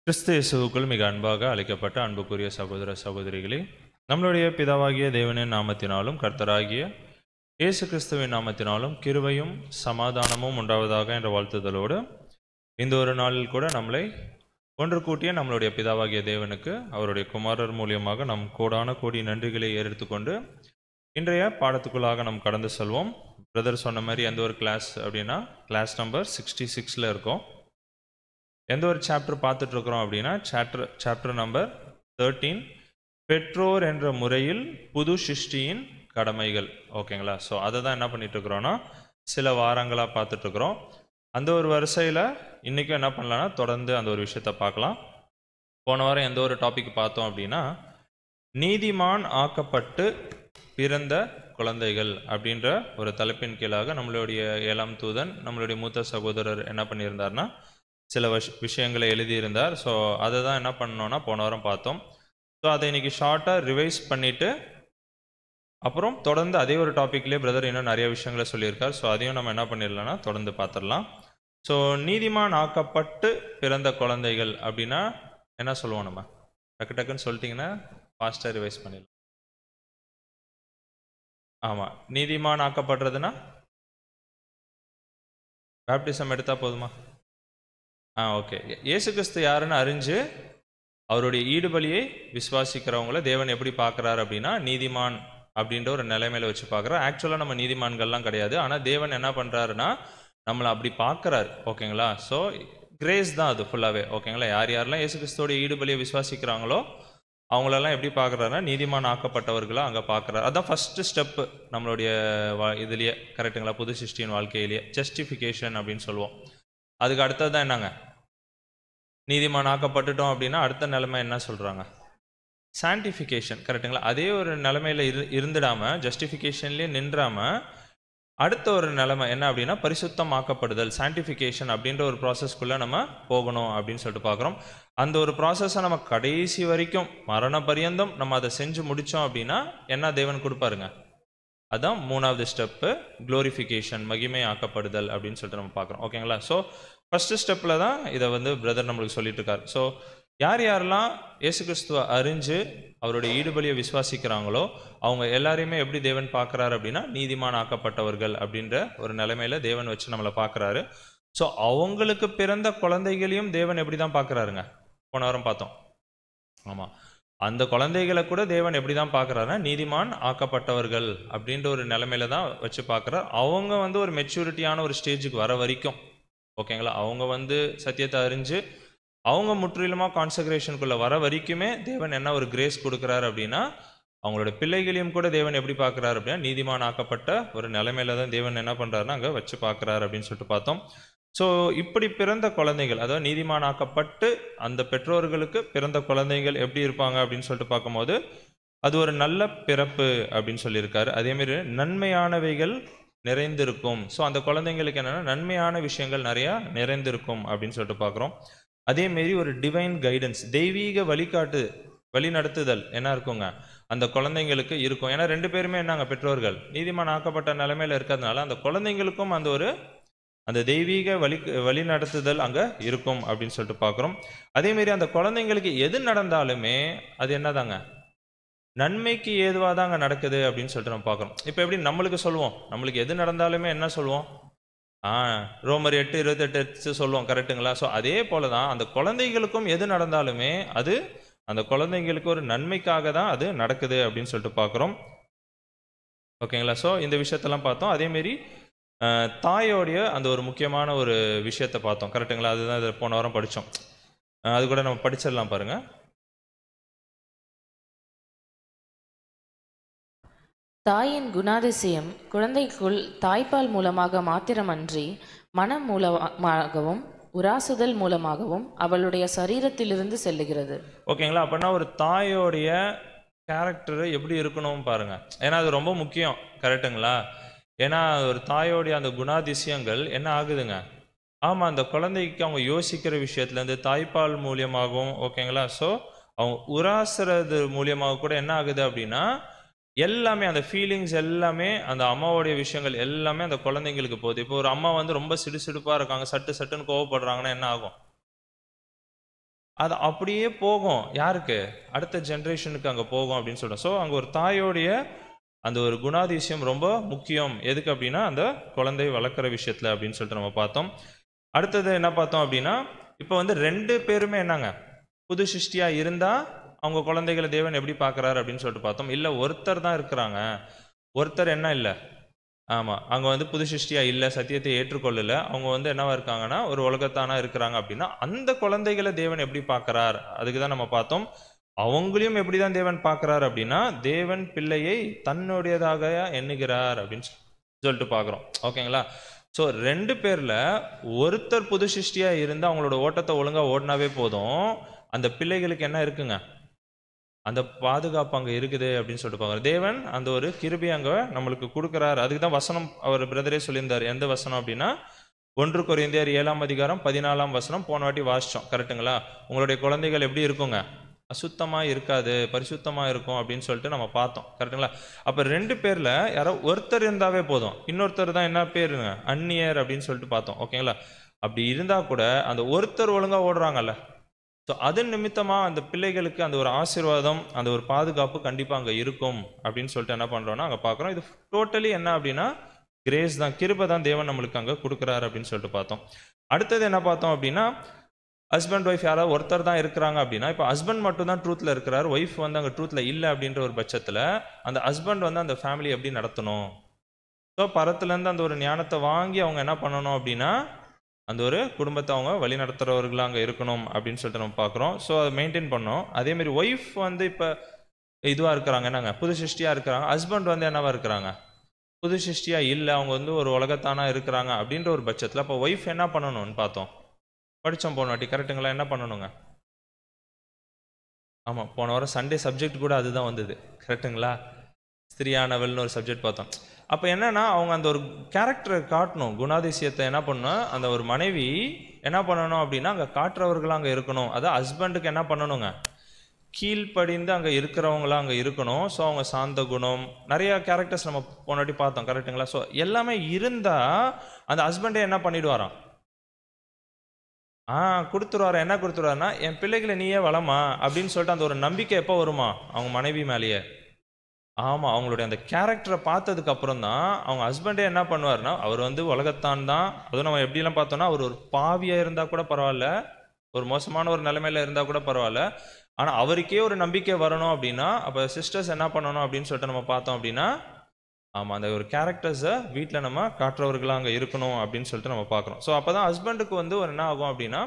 கிறிஸ்து இயேசுவுக்குள் மிக அன்பாக அழைக்கப்பட்ட அன்புக்குரிய சகோதர சகோதரிகளே, நம்மளுடைய பிதாவாகிய தேவனின் நாமத்தினாலும் கர்த்தராகிய இயேசு கிறிஸ்துவின் நாமத்தினாலும் கிருபையும் சமாதானமும் உண்டாவதாக என்ற வாழ்த்துதலோடு இந்த ஒரு நாளில் கூட நம்மளை ஒன்று கூட்டிய நம்மளுடைய பிதாவாகிய தேவனுக்கு அவருடைய குமாரர் மூலியமாக நம் கோடான கோடி நன்றிகளை எடுத்துக்கொண்டு இன்றைய பாடத்துக்குள்ளாக நாம் கடந்து செல்வோம். பிரதர் சொன்ன மாதிரி எந்த ஒரு கிளாஸ் அப்படின்னா கிளாஸ் நம்பர் 66 இருக்கோம். எந்த ஒரு சாப்டர் பார்த்துட்டு இருக்கிறோம் அப்படின்னா சாப்டர் நம்பர் 13, பெற்றோர் என்ற முறையில் புது சிருஷ்டியின் கடமைகள். ஓகேங்களா? ஸோ அதை தான் என்ன பண்ணிட்டு இருக்கிறோன்னா சில வாரங்களாக பார்த்துட்டு இருக்கிறோம். அந்த ஒரு வரிசையில் இன்றைக்கும் என்ன பண்ணலான்னா தொடர்ந்து அந்த ஒரு விஷயத்தை பார்க்கலாம். போன வாரம் எந்த ஒரு டாபிக் பார்த்தோம் அப்படின்னா நீதிமான் ஆக்கப்பட்டு பிறந்த குழந்தைகள் அப்படின்ற ஒரு தலைப்பின் கீழாக நம்மளுடைய 7ஆம் தூதன் நம்மளுடைய மூத்த சகோதரர் என்ன பண்ணியிருந்தார்னா சில விஷயங்களை எழுதியிருந்தார். ஸோ அதை தான் என்ன பண்ணோன்னா போன வாரம் பார்த்தோம். ஸோ அதை இன்னைக்கு ஷார்ட்டாக ரிவைஸ் பண்ணிவிட்டு அப்புறம் தொடர்ந்து அதே ஒரு டாப்பிக்லேயே பிரதர் இன்னும் நிறைய விஷயங்களை சொல்லியிருக்கார். ஸோ அதையும் நம்ம என்ன பண்ணிடலாம்னா தொடர்ந்து பார்த்துடலாம். ஸோ நீதிமான் ஆக்கப்பட்டு பிறந்த குழந்தைகள் அப்படின்னா என்ன சொல்லுவோம்? நம்ம டக்கு டக்குன்னு சொல்லிட்டிங்கன்னா ஃபாஸ்ட்டாக ரிவைஸ் பண்ணிடலாம். ஆமாம், நீதிமான் ஆக்கப்படுறதுன்னா பேப்டிசம் எடுத்தால் போதுமா? ஓகே. இயேசு கிறிஸ்து யாருன்னு அறிஞ்சு அவருடைய ஈடுபலியை விசுவாசிக்கிறவங்கள தேவன் எப்படி பார்க்குறாரு அப்படின்னா நீதிமான் அப்படின்ற ஒரு நிலைமையில வச்சு பார்க்குறாரு. ஆக்சுவலாக நம்ம நீதிமான்கள்லாம் கிடையாது, ஆனால் தேவன் என்ன பண்ணுறாருன்னா நம்மளை அப்படி பார்க்குறாரு. ஓகேங்களா? ஸோ கிரேஸ் தான் அது ஃபுல்லாகவே. ஓகேங்களா? யாரெல்லாம் இயேசு கிறிஸ்துவோடைய ஈடுபலியை விசுவாசிக்கிறாங்களோ அவங்களெல்லாம் எப்படி பார்க்குறாருன்னா நீதிமான் ஆக்கப்பட்டவர்களாக அங்கே பார்க்குறாரு. அதுதான் ஃபஸ்ட்டு ஸ்டெப்பு நம்மளுடைய இதுலேயே. கரெக்டுங்களா? புது சிருஷ்டியின் வாழ்க்கையிலேயே ஜஸ்டிஃபிகேஷன் அப்படின்னு சொல்லுவோம். அதுக்கு அடுத்தது தான் என்னங்க? நீதிமான் ஆக்கப்பட்டுட்டோம் அப்படின்னா அடுத்த நிலைமை என்ன சொல்கிறாங்க? சான்டிஃபிகேஷன். கரெக்டுங்களா? அதே ஒரு நிலைமையில் இருந்துடாமல் ஜஸ்டிஃபிகேஷன்லேயே நின்றாமல் அடுத்த ஒரு நிலைமை என்ன அப்படின்னா பரிசுத்தமாக்கப்படுதல், சான்டிஃபிகேஷன் அப்படின்ற ஒரு ப்ராசஸ்க்குள்ளே நம்ம போகணும் அப்படின்னு சொல்லிட்டு பார்க்குறோம். அந்த ஒரு ப்ராசஸை நம்ம கடைசி வரைக்கும் மரண பரியந்தம் நம்ம அதை செஞ்சு முடித்தோம் அப்படின்னா என்ன தேவன் கொடுப்பாருங்க? அதுதான் 3வது ஸ்டெப்பு, க்ளோரிஃபிகேஷன், மகிமை ஆக்கப்படுதல் அப்படின்னு சொல்லிட்டு நம்ம பார்க்குறோம். ஓகேங்களா? ஸோ ஃபஸ்ட்டு ஸ்டெப்பில் தான் இதை பிரதர் நம்மளுக்கு சொல்லிட்டு இருக்காரு. ஸோ யாரெல்லாம் இயேசு கிறிஸ்துவை அறிஞ்சு அவருடைய ஈடுபலியை விசுவாசிக்கிறாங்களோ அவங்க எல்லாரையுமே எப்படி தேவன் பார்க்குறாரு அப்படின்னா நீதிமான் ஆக்கப்பட்டவர்கள் அப்படின்ற ஒரு நிலைமையில தேவன் வச்சு நம்மளை பார்க்குறாரு. ஸோ அவங்களுக்கு பிறந்த குழந்தைகளையும் தேவன் எப்படி தான் பார்க்குறாருங்க? போன வாரம் பார்த்தோம். ஆமாம், அந்த குழந்தைகளை கூட தேவன் எப்படி தான் பார்க்குறாருன்னா நீதிமான் ஆக்கப்பட்டவர்கள் அப்படின்ற ஒரு நிலைமையில தான் வச்சு பார்க்குறார். அவங்க ஒரு மெச்சூரிட்டியான ஒரு ஸ்டேஜுக்கு வர வரைக்கும், ஓகேங்களா, அவங்க சத்தியத்தை அறிஞ்சு அவங்க முற்றிலுமாக கான்சக்ரேஷனுக்குள்ளே வர வரைக்குமே தேவன் என்ன ஒரு கிரேஸ் கொடுக்குறாரு அப்படின்னா அவங்களோட பிள்ளைகளையும் கூட தேவன் எப்படி பார்க்குறாரு அப்படின்னா நீதிமான் ஆக்கப்பட்ட ஒரு நிலைமையில தான் தேவன் என்ன பண்ணுறாருன்னா அங்கே வச்சு பார்க்குறாரு அப்படின்னு சொல்லிட்டு பார்த்தோம். ஸோ இப்படி பிறந்த குழந்தைகள், அதாவது நீதிமானாக்கப்பட்டு அந்த பெற்றோர்களுக்கு பிறந்த குழந்தைகள் எப்படி இருப்பாங்க அப்படின்னு சொல்லிட்டு பார்க்கும்போது அது ஒரு நல்ல பிறப்பு அப்படின்னு சொல்லியிருக்காரு. அதேமாரி நன்மையானவைகள் நிறைந்திருக்கும். ஸோ அந்த குழந்தைங்களுக்கு என்னென்னா நன்மையான விஷயங்கள் நிறையா நிறைந்திருக்கும் அப்படின்னு சொல்லிட்டு பார்க்குறோம். அதேமாரி ஒரு டிவைன் கைடன்ஸ், தெய்வீக வழி நடத்துதல் என்ன இருக்குங்க அந்த குழந்தைங்களுக்கு இருக்கும். ஏன்னா 2 பேருமே என்னங்க பெற்றோர்கள் நீதிமான் ஆக்கப்பட்ட நிலைமையில இருக்கிறதுனால அந்த குழந்தைங்களுக்கும் அந்த தெய்வீக வழி நடத்துதல் அங்கே இருக்கும் அப்படின்னு சொல்லிட்டு பார்க்குறோம். அதேமாரி அந்த குழந்தைங்களுக்கு எது நடந்தாலுமே அது என்னதாங்க நன்மைக்கு ஏதுவாக தான் அங்கே நடக்குது அப்படின்னு சொல்லிட்டு நம்ம பார்க்குறோம். இப்போ எப்படி நம்மளுக்கு சொல்லுவோம், நம்மளுக்கு எது நடந்தாலுமே என்ன சொல்லுவோம்? ரோமர் 8:28 சொல்லுவோம். கரெக்டுங்களா? ஸோ அதே போல தான் அந்த குழந்தைகளுக்கும் எது நடந்தாலுமே அது அந்த குழந்தைங்களுக்கு ஒரு நன்மைக்காக தான் அது நடக்குது அப்படின்னு சொல்லிட்டு பார்க்குறோம். ஓகேங்களா? ஸோ இந்த விஷயத்தெல்லாம் பார்த்தோம். அதேமாரி தாயோடைய அந்த ஒரு முக்கியமான ஒரு விஷயத்தை பார்த்தோம். கரெக்டுங்களா? அதுதான் இதில் போன வாரம் படித்தோம். அது கூட நம்ம படிச்சிடலாம் பாருங்க. தாயின் குணாதிசயம் குழந்தைக்குள் தாய்ப்பால் மூலமாக மாத்திரமன்றி மனம் மூலமாகவும் உராசுதல் மூலமாகவும் அவளுடைய சரீரத்திலிருந்து செல்லுகிறது. ஓகேங்களா? அப்படின்னா ஒரு தாயோடைய கேரக்டர் எப்படி இருக்கணும் பாருங்க. ஏன்னா அது ரொம்ப முக்கியம். கரெக்டுங்களா? ஏன்னா ஒரு தாயோடைய அந்த குணாதிசயங்கள் என்ன ஆகுதுங்க? ஆமாம், அந்த குழந்தைக்கு அவங்க யோசிக்கிற விஷயத்துலேருந்து தாய்ப்பால் மூலியமாகவும், ஓகேங்களா, ஸோ அவங்க உராசுறது மூலியமாக கூட என்ன ஆகுது அப்படின்னா எல்லாமே அந்த ஃபீலிங்ஸ் எல்லாமே அந்த அம்மாவோடைய விஷயங்கள் எல்லாமே அந்த குழந்தைங்களுக்கு போகுது. இப்போ ஒரு அம்மா ரொம்ப சிடுசிடுப்பாக இருக்காங்க, சட்டுன்னு கோவப்படுறாங்கன்னா என்ன ஆகும்? அது அப்படியே போகும். யாருக்கு? அடுத்த ஜென்ரேஷனுக்கு அங்கே போகும் அப்படின்னு சொல்கிறோம். ஸோ அங்கே ஒரு தாயோடைய அந்த ஒரு குணாதிசயம் ரொம்ப முக்கியம். எதுக்கு அப்படின்னா அந்த குழந்தை வளர்க்குற விஷயத்தில் அப்படின்னு சொல்லிட்டு நம்ம பார்த்தோம். அடுத்தது என்ன பார்த்தோம் அப்படின்னா, இப்போ வந்து 2 பேருமே என்னங்க புது சிருஷ்டியாக இருந்தால் அவங்க குழந்தைகளை தேவன் எப்படி பார்க்குறாரு அப்படின்னு சொல்லிட்டு பார்த்தோம். இல்லை ஒருத்தர் தான் இருக்கிறாங்க, ஒருத்தர் என்ன இல்லை, ஆமாம் அங்கே வந்து புது சிருஷ்டியாக இல்லை, சத்தியத்தை ஏற்றுக்கொள்ளலை, அவங்க வந்து என்னவா இருக்காங்கன்னா ஒரு உலகத்தானா இருக்கிறாங்க அப்படின்னா அந்த குழந்தைகளை தேவன் எப்படி பார்க்குறார் அதுக்கு தான் நம்ம பார்த்தோம். அவங்களையும் எப்படி தான் தேவன் பார்க்குறார் அப்படின்னா தேவன் பிள்ளையை தன்னுடையதாக எண்ணுகிறார் அப்படின்னு சொல்லிட்டு பார்க்குறோம். ஓகேங்களா? ஸோ 2 பேரில் ஒருத்தர் புது சிருஷ்டியாக இருந்து அவங்களோட ஓட்டத்தை ஒழுங்காக ஓடினாவே போதும், அந்த பிள்ளைகளுக்கு என்ன இருக்குங்க, அந்த பாதுகாப்பு அங்கே இருக்குது அப்படின்னு சொல்லிட்டு பார்க்குறோம். தேவன் அந்த ஒரு கிருபை அங்கே நம்மளுக்கு கொடுக்குறாரு. அதுக்கு தான் வசனம் அவர் பிரதரே சொல்லியிருந்தார். எந்த வசனம் அப்படின்னா 1 கொரிந்தியர் 7ஆம் அதிகாரம் 14ஆம் வசனம். போன வாட்டி வாசித்தோம், கரெக்டுங்களா? உங்களுடைய குழந்தைகள் எப்படி இருக்குங்க, அசுத்தமாக இருக்காது, பரிசுத்தமாக இருக்கும் அப்படின்னு சொல்லிட்டு நம்ம பார்த்தோம், கரெக்டுங்களா? அப்போ 2 பேரில் யாரோ ஒருத்தர் இருந்தாவே போதும், இன்னொருத்தர் தான் என்ன பேருங்க, அந்நியர் அப்படின்னு சொல்லிட்டு பார்த்தோம். ஓகேங்களா? அப்படி இருந்தால் கூட அந்த ஒருத்தர் ஒழுங்காக ஓடுறாங்கல்ல, ஸோ அதன் நிமித்தமாக அந்த பிள்ளைகளுக்கு அந்த ஒரு ஆசீர்வாதம், அந்த ஒரு பாதுகாப்பு கண்டிப்பாக அங்கே இருக்கும் அப்படின்னு சொல்லிட்டு என்ன பண்ணுறோன்னா அங்கே பார்க்குறோம். இது டோட்டலி என்ன அப்படின்னா கிரேஸ் தான், கிருபை தான் தேவன் நம்மளுக்கு அங்கே கொடுக்குறாரு அப்படின்னு சொல்லிட்டு பார்த்தோம். அடுத்தது என்ன பார்த்தோம் அப்படின்னா, ஹஸ்பண்ட் ஒய்ஃப் யாராவது ஒருத்தர் தான் இருக்கிறாங்க அப்படின்னா, இப்போ ஹஸ்பண்ட் மட்டும் தான் ட்ரூத்தில் இருக்கிறார், ஒய்ஃப் வந்து அங்கே ட்ரூத்தில் இல்லை அப்படின்ற ஒரு பட்சத்தில் அந்த ஹஸ்பண்ட் வந்து அந்த ஃபேமிலி எப்படி நடத்தணும், ஸோ பரத்துலேருந்து அந்த ஒரு ஞானத்தை வாங்கி அவங்க என்ன பண்ணணும் அப்படின்னா அந்த ஒரு குடும்பத்தை அவங்க வழி நடத்துகிறவர்களாக அங்கே இருக்கணும் அப்படின்னு சொல்லிட்டு நம்ம பார்க்குறோம். ஸோ அதை மெயின்டைன் பண்ணோம். அதேமாதிரி ஒய்ஃப் வந்து இப்போ இதுவாக இருக்கிறாங்க, என்னங்க புது சிருஷ்டியாக இருக்கிறாங்க, ஹஸ்பண்ட் வந்து என்னவா இருக்கிறாங்க, புது சிருஷ்டியாக இல்லை, அவங்க வந்து ஒரு உலகத்தானா இருக்கிறாங்க அப்படின்ற ஒரு பட்சத்தில் அப்போ ஒய்ஃப் என்ன பண்ணணும்னு பார்த்தோம், படித்தோம் போன வாட்டி, கரெக்டுங்களா? என்ன பண்ணணுங்க? ஆமாம், போன வாரம் சண்டே சப்ஜெக்ட் கூட அதுதான் வந்தது, கரெக்டுங்களா? ஸ்திரியானவள்னு ஒரு சப்ஜெக்ட் பார்த்தோம். அப்போ என்னன்னா அவங்க அந்த ஒரு கேரக்டரை காட்டணும், குணாதிசயத்தை என்ன பண்ணணும், அந்த ஒரு மனைவி என்ன பண்ணணும் அப்படின்னா அங்கே காட்டுறவர்களாக அங்கே இருக்கணும். அதான் ஹஸ்பண்டுக்கு என்ன பண்ணணுங்க, கீழ்ப்படிந்து அங்கே இருக்கிறவங்களாம் அங்கே இருக்கணும். ஸோ அவங்க சாந்த குணம், நிறைய கேரக்டர்ஸ் நம்ம போனாட்டி பார்த்தோம், கரெக்டுங்களா? ஸோ எல்லாமே இருந்தால் அந்த ஹஸ்பண்டே என்ன பண்ணிடுவாராம், கொடுத்துருவாரா. என்ன கொடுத்துருவாருன்னா, என் பிள்ளைகளை நீயே வளமா அப்படின்னு சொல்லிட்டு அந்த ஒரு நம்பிக்கை எப்போ வருமா அவங்க மனைவி மேலேயே. ஆமாம், அவங்களுடைய அந்த கேரக்டரை பார்த்ததுக்கு அப்புறம் தான் அவங்க ஹஸ்பண்டே என்ன பண்ணுவார்னா, அவர் வந்து உலகத்தான் தான், அதுவும் நம்ம எப்படிலாம் பார்த்தோன்னா அவர் ஒரு பாவியாக இருந்தால் கூட பரவாயில்ல, ஒரு மோசமான ஒரு நிலைமையில இருந்தால் கூட பரவாயில்ல, ஆனால் அவருக்கே ஒரு நம்பிக்கை வரணும் அப்படின்னா அப்போ சிஸ்டர்ஸ் என்ன பண்ணணும் அப்படின்னு சொல்லிட்டு நம்ம பார்த்தோம் அப்படின்னா, ஆமாம் அந்த ஒரு கேரக்டர்ஸை வீட்டில் நம்ம காட்டுறவர்களாக அங்கே இருக்கணும் அப்படின்னு சொல்லிட்டு நம்ம பார்க்குறோம். ஸோ அப்போ தான் ஹஸ்பண்டுக்கு வந்து ஒரு என்ன ஆகும் அப்படின்னா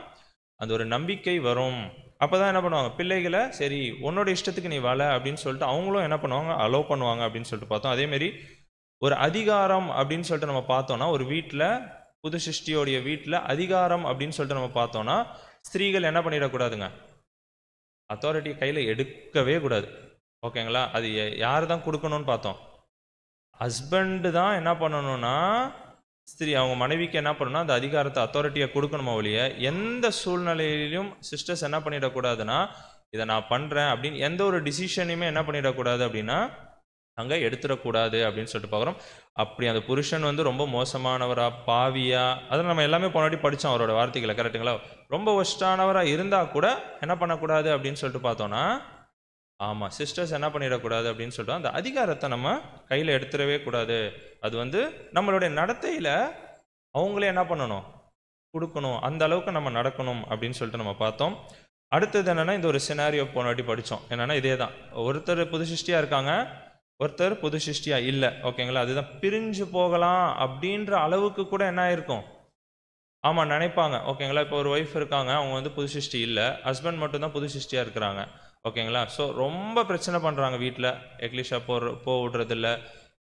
அந்த ஒரு நம்பிக்கை வரும். அப்போ தான் என்ன பண்ணுவாங்க, பிள்ளைகளை சரி உன்னோட இஷ்டத்துக்கு நீ வாழ அப்படின்னு சொல்லிட்டு அவங்களும் என்ன பண்ணுவாங்க, அலோவ் பண்ணுவாங்க அப்படின்னு சொல்லிட்டு பார்த்தோம். அதேமாரி ஒரு அதிகாரம் அப்படின்னு சொல்லிட்டு நம்ம பார்த்தோன்னா, ஒரு வீட்டில் புது சிருஷ்டியோடைய வீட்டில் அதிகாரம் அப்படின்னு சொல்லிட்டு நம்ம பார்த்தோன்னா ஸ்திரீகள் என்ன பண்ணிடக்கூடாதுங்க, அத்தாரிட்டியை கையில் எடுக்கவே கூடாது. ஓகேங்களா? அது யார் தான் கொடுக்கணும்னு பார்த்தோம், ஹஸ்பண்டு தான் என்ன பண்ணணும்னா ஸ்திரீ அவங்க மனைவிக்கு என்ன பண்ணணும்னா அந்த அதிகாரத்தை அத்தாரிட்டியை கொடுக்கணுமா ஒழிய எந்த சூழ்நிலையிலும் சிஸ்டர்ஸ் என்ன பண்ணிடக்கூடாதுன்னா இதை நான் பண்ணுறேன் அப்படின்னு எந்த ஒரு டிசிஷனையுமே என்ன பண்ணிடக்கூடாது அப்படின்னா அங்கே எடுத்துடக்கூடாது அப்படின்னு சொல்லிட்டு பார்க்குறோம். அப்படி அந்த புருஷன் வந்து ரொம்ப மோசமானவரா, பாவியா, அதை நம்ம எல்லாமே போனாடி படித்தோம் அவரோட வார்த்தைகளை, கரெக்டுங்களா? ரொம்ப ஒஸ்டானவராக இருந்தால் கூட என்ன பண்ணக்கூடாது அப்படின்னு சொல்லிட்டு பார்த்தோன்னா, ஆமாம் சிஸ்டர்ஸ் என்ன பண்ணிடக்கூடாது அப்படின்னு சொல்லிட்டு அந்த அதிகாரத்தை நம்ம கையில் எடுத்துடவே கூடாது. அது வந்து நம்மளுடைய நடத்தையில் அவங்களே என்ன பண்ணணும், கொடுக்கணும், அந்த அளவுக்கு நம்ம நடக்கணும் அப்படின்னு சொல்லிட்டு நம்ம பார்த்தோம். அடுத்தது என்னென்னா இந்த ஒரு சினாரியோ போன வாட்டி படித்தோம். என்னென்னா இதே தான், ஒருத்தர் புது சிருஷ்டியாக இருக்காங்க, ஒருத்தர் புது சிருஷ்டியாக இல்லை. ஓகேங்களா? அதுதான் பிரிஞ்சு போகலாம் அப்படின்ற அளவுக்கு கூட என்ன ஆயிருக்கும், ஆமாம் நினைப்பாங்க. ஓகேங்களா? இப்போ ஒரு ஒய்ஃப் இருக்காங்க, அவங்க வந்து புது சிருஷ்டி இல்லை, ஹஸ்பண்ட் மட்டும்தான் புது சிருஷ்டியாக இருக்கிறாங்க. ஓகேங்களா? ஸோ ரொம்ப பிரச்சனை பண்ணுறாங்க வீட்டில், எக்லிஷா போக விடுறதில்ல,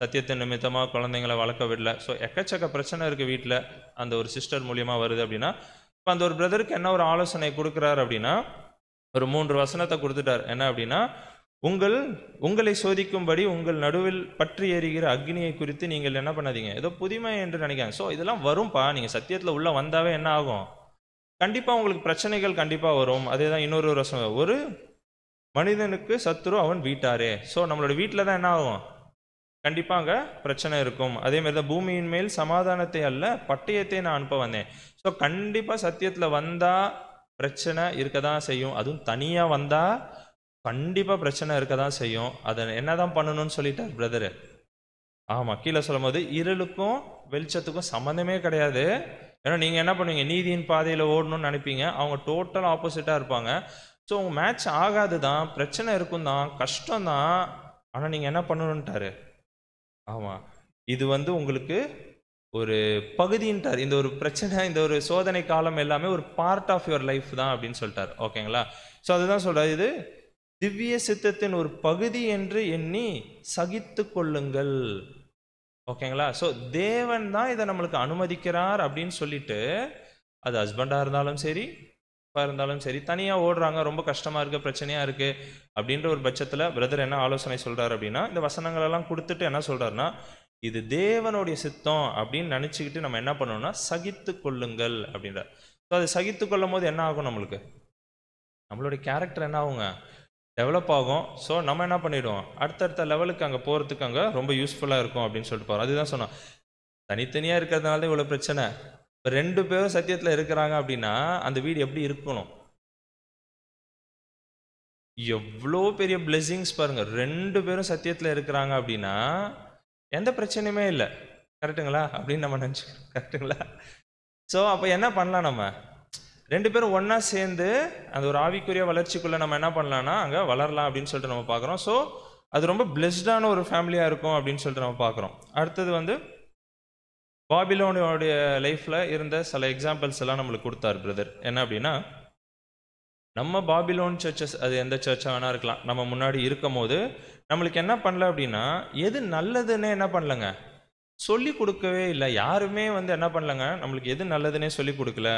சத்தியத்தின் நிமித்தமாக குழந்தைங்களை வளர்க்க விடல. ஸோ எக்கச்சக்க பிரச்சனை இருக்குது வீட்டில், அந்த ஒரு சிஸ்டர் மூலியமாக வருது அப்படின்னா. இப்போ அந்த ஒரு பிரதருக்கு என்ன ஒரு ஆலோசனை கொடுக்குறாரு அப்படின்னா ஒரு 3 வசனத்தை கொடுத்துட்டார். என்ன அப்படின்னா, உங்களை சோதிக்கும்படி உங்கள் நடுவில் பற்றி எரிகிற அக்னியை குறித்து நீங்கள் என்ன பண்ணாதீங்க, ஏதோ புதுமை என்று நினைக்காங்க. ஸோ இதெல்லாம் வரும்பா, நீங்கள் சத்தியத்தில் உள்ளே வந்தாவே என்ன ஆகும், கண்டிப்பாக உங்களுக்கு பிரச்சனைகள் கண்டிப்பாக வரும். அதே தான் இன்னொரு வசனம், ஒரு மனிதனுக்கு சத்துரு அவன் வீட்டாரே. ஸோ நம்மளோட வீட்டில் தான் என்ன ஆகும், கண்டிப்பாக அங்கே பிரச்சனை இருக்கும். அதேமாரி தான் பூமியின் மேல் சமாதானத்தை அல்ல பட்டயத்தை நான் அனுப்ப வந்தேன். ஸோ கண்டிப்பாக சத்தியத்தில் வந்தால் பிரச்சனை இருக்க தான் செய்யும். அதுவும் தனியாக வந்தால் கண்டிப்பாக பிரச்சனை இருக்க தான் செய்யும். அதை என்ன தான் பண்ணணும்னு சொல்லிட்டார் பிரதரு. ஆமாம், கீழே சொல்லும் போது இருளுக்கும் வெளிச்சத்துக்கும் சம்மந்தமே கிடையாது. ஏன்னா நீங்கள் என்ன பண்ணுவீங்க, நீதியின் பாதையில் ஓடணும்னு நினைப்பீங்க, அவங்க டோட்டல் ஆப்போசிட்டாக இருப்பாங்க. ஸோ உங்கள் மேட்ச் ஆகாது தான், பிரச்சனை இருக்கும் தான், கஷ்டம் தான். ஆனால் நீங்கள் என்ன பண்ணணுன்ட்டாரு. ஆமாம், இது உங்களுக்கு ஒரு பகுதின்ட்டார். இந்த ஒரு பிரச்சனை, இந்த ஒரு சோதனை காலம் எல்லாமே ஒரு பார்ட் ஆஃப் யுவர் லைஃப் தான் அப்படின்னு சொல்லிட்டார். ஓகேங்களா? ஸோ அதுதான் சொல்கிறார், இது திவ்ய சித்தத்தின் ஒரு பகுதி என்று எண்ணி சகித்து கொள்ளுங்கள். ஓகேங்களா? ஸோ தேவன் தான் இதை நம்மளுக்கு அனுமதிக்கிறார் அப்படின்னு சொல்லிட்டு, அது ஹஸ்பண்டாக இருந்தாலும் சரி, இருந்தாலும் சரி, தனியாக ஓடுறாங்க, ரொம்ப கஷ்டமாக இருக்குது, பிரச்சனையாக இருக்குது அப்படின்ற ஒரு பட்சத்தில் பிரதர் என்ன ஆலோசனை சொல்கிறார் அப்படின்னா, இந்த வசனங்களெல்லாம் கொடுத்துட்டு என்ன சொல்கிறாருன்னா, இது தேவனுடைய சித்தம் அப்படின்னு நினச்சிக்கிட்டு நம்ம என்ன பண்ணணும்னா சகித்து கொள்ளுங்கள் அப்படின்ற. ஸோ அது சகித்து கொள்ளும் போது என்ன ஆகும், நம்மளுடைய கேரக்டர் என்ன ஆகுங்க, டெவலப் ஆகும். ஸோ நம்ம என்ன பண்ணிவிடுவோம், அடுத்தடுத்த லெவலுக்கு அங்கே போகிறதுக்கு அங்கே ரொம்ப யூஸ்ஃபுல்லாக இருக்கும் அப்படின்னு சொல்லிட்டு போகிறோம். அதுதான் சொன்னோம், தனித்தனியாக இருக்கிறதுனால தான் இவ்வளோ பிரச்சனை. இப்போ 2 பேரும் சத்தியத்தில் இருக்கிறாங்க அப்படின்னா அந்த வீடு எப்படி இருக்கணும், எவ்வளோ பெரிய பிளெஸிங்ஸ் பாருங்க. 2 பேரும் சத்தியத்தில் இருக்கிறாங்க அப்படின்னா எந்த பிரச்சனையுமே இல்லை. கரெக்டுங்களா? அப்படின்னு நம்ம நினச்சிக்கிறோம். கரெக்டுங்களா? ஸோ அப்போ என்ன பண்ணலாம், நம்ம 2 பேரும் ஒன்றா சேர்ந்து அந்த ஒரு ஆவிக்குரிய வளர்ச்சிக்குள்ளே நம்ம என்ன பண்ணலாம்னா அங்கே வளரலாம் அப்படின்னு சொல்லிட்டு நம்ம பார்க்குறோம். ஸோ அது ரொம்ப பிளெஸ்டான ஒரு ஃபேமிலியாக இருக்கும் அப்படின்னு சொல்லிட்டு நம்ம பார்க்குறோம். அடுத்தது பாபிலோனுடைய லைஃப்பில் இருந்த சில எக்ஸாம்பிள்ஸ் எல்லாம் நம்மளுக்கு கொடுத்தார் பிரதர். என்ன அப்படின்னா, நம்ம பாபிலோன் சர்ச்சஸ், அது எந்த சர்ச்சாக வேணா இருக்கலாம், நம்ம முன்னாடி இருக்கும் போது நம்மளுக்கு என்ன பண்ணல அப்படின்னா, எது நல்லதுன்னே என்ன பண்ணலங்க, சொல்லி கொடுக்கவே இல்லை. யாருமே என்ன பண்ணலங்க, நம்மளுக்கு எது நல்லதுன்னே சொல்லி கொடுக்கல.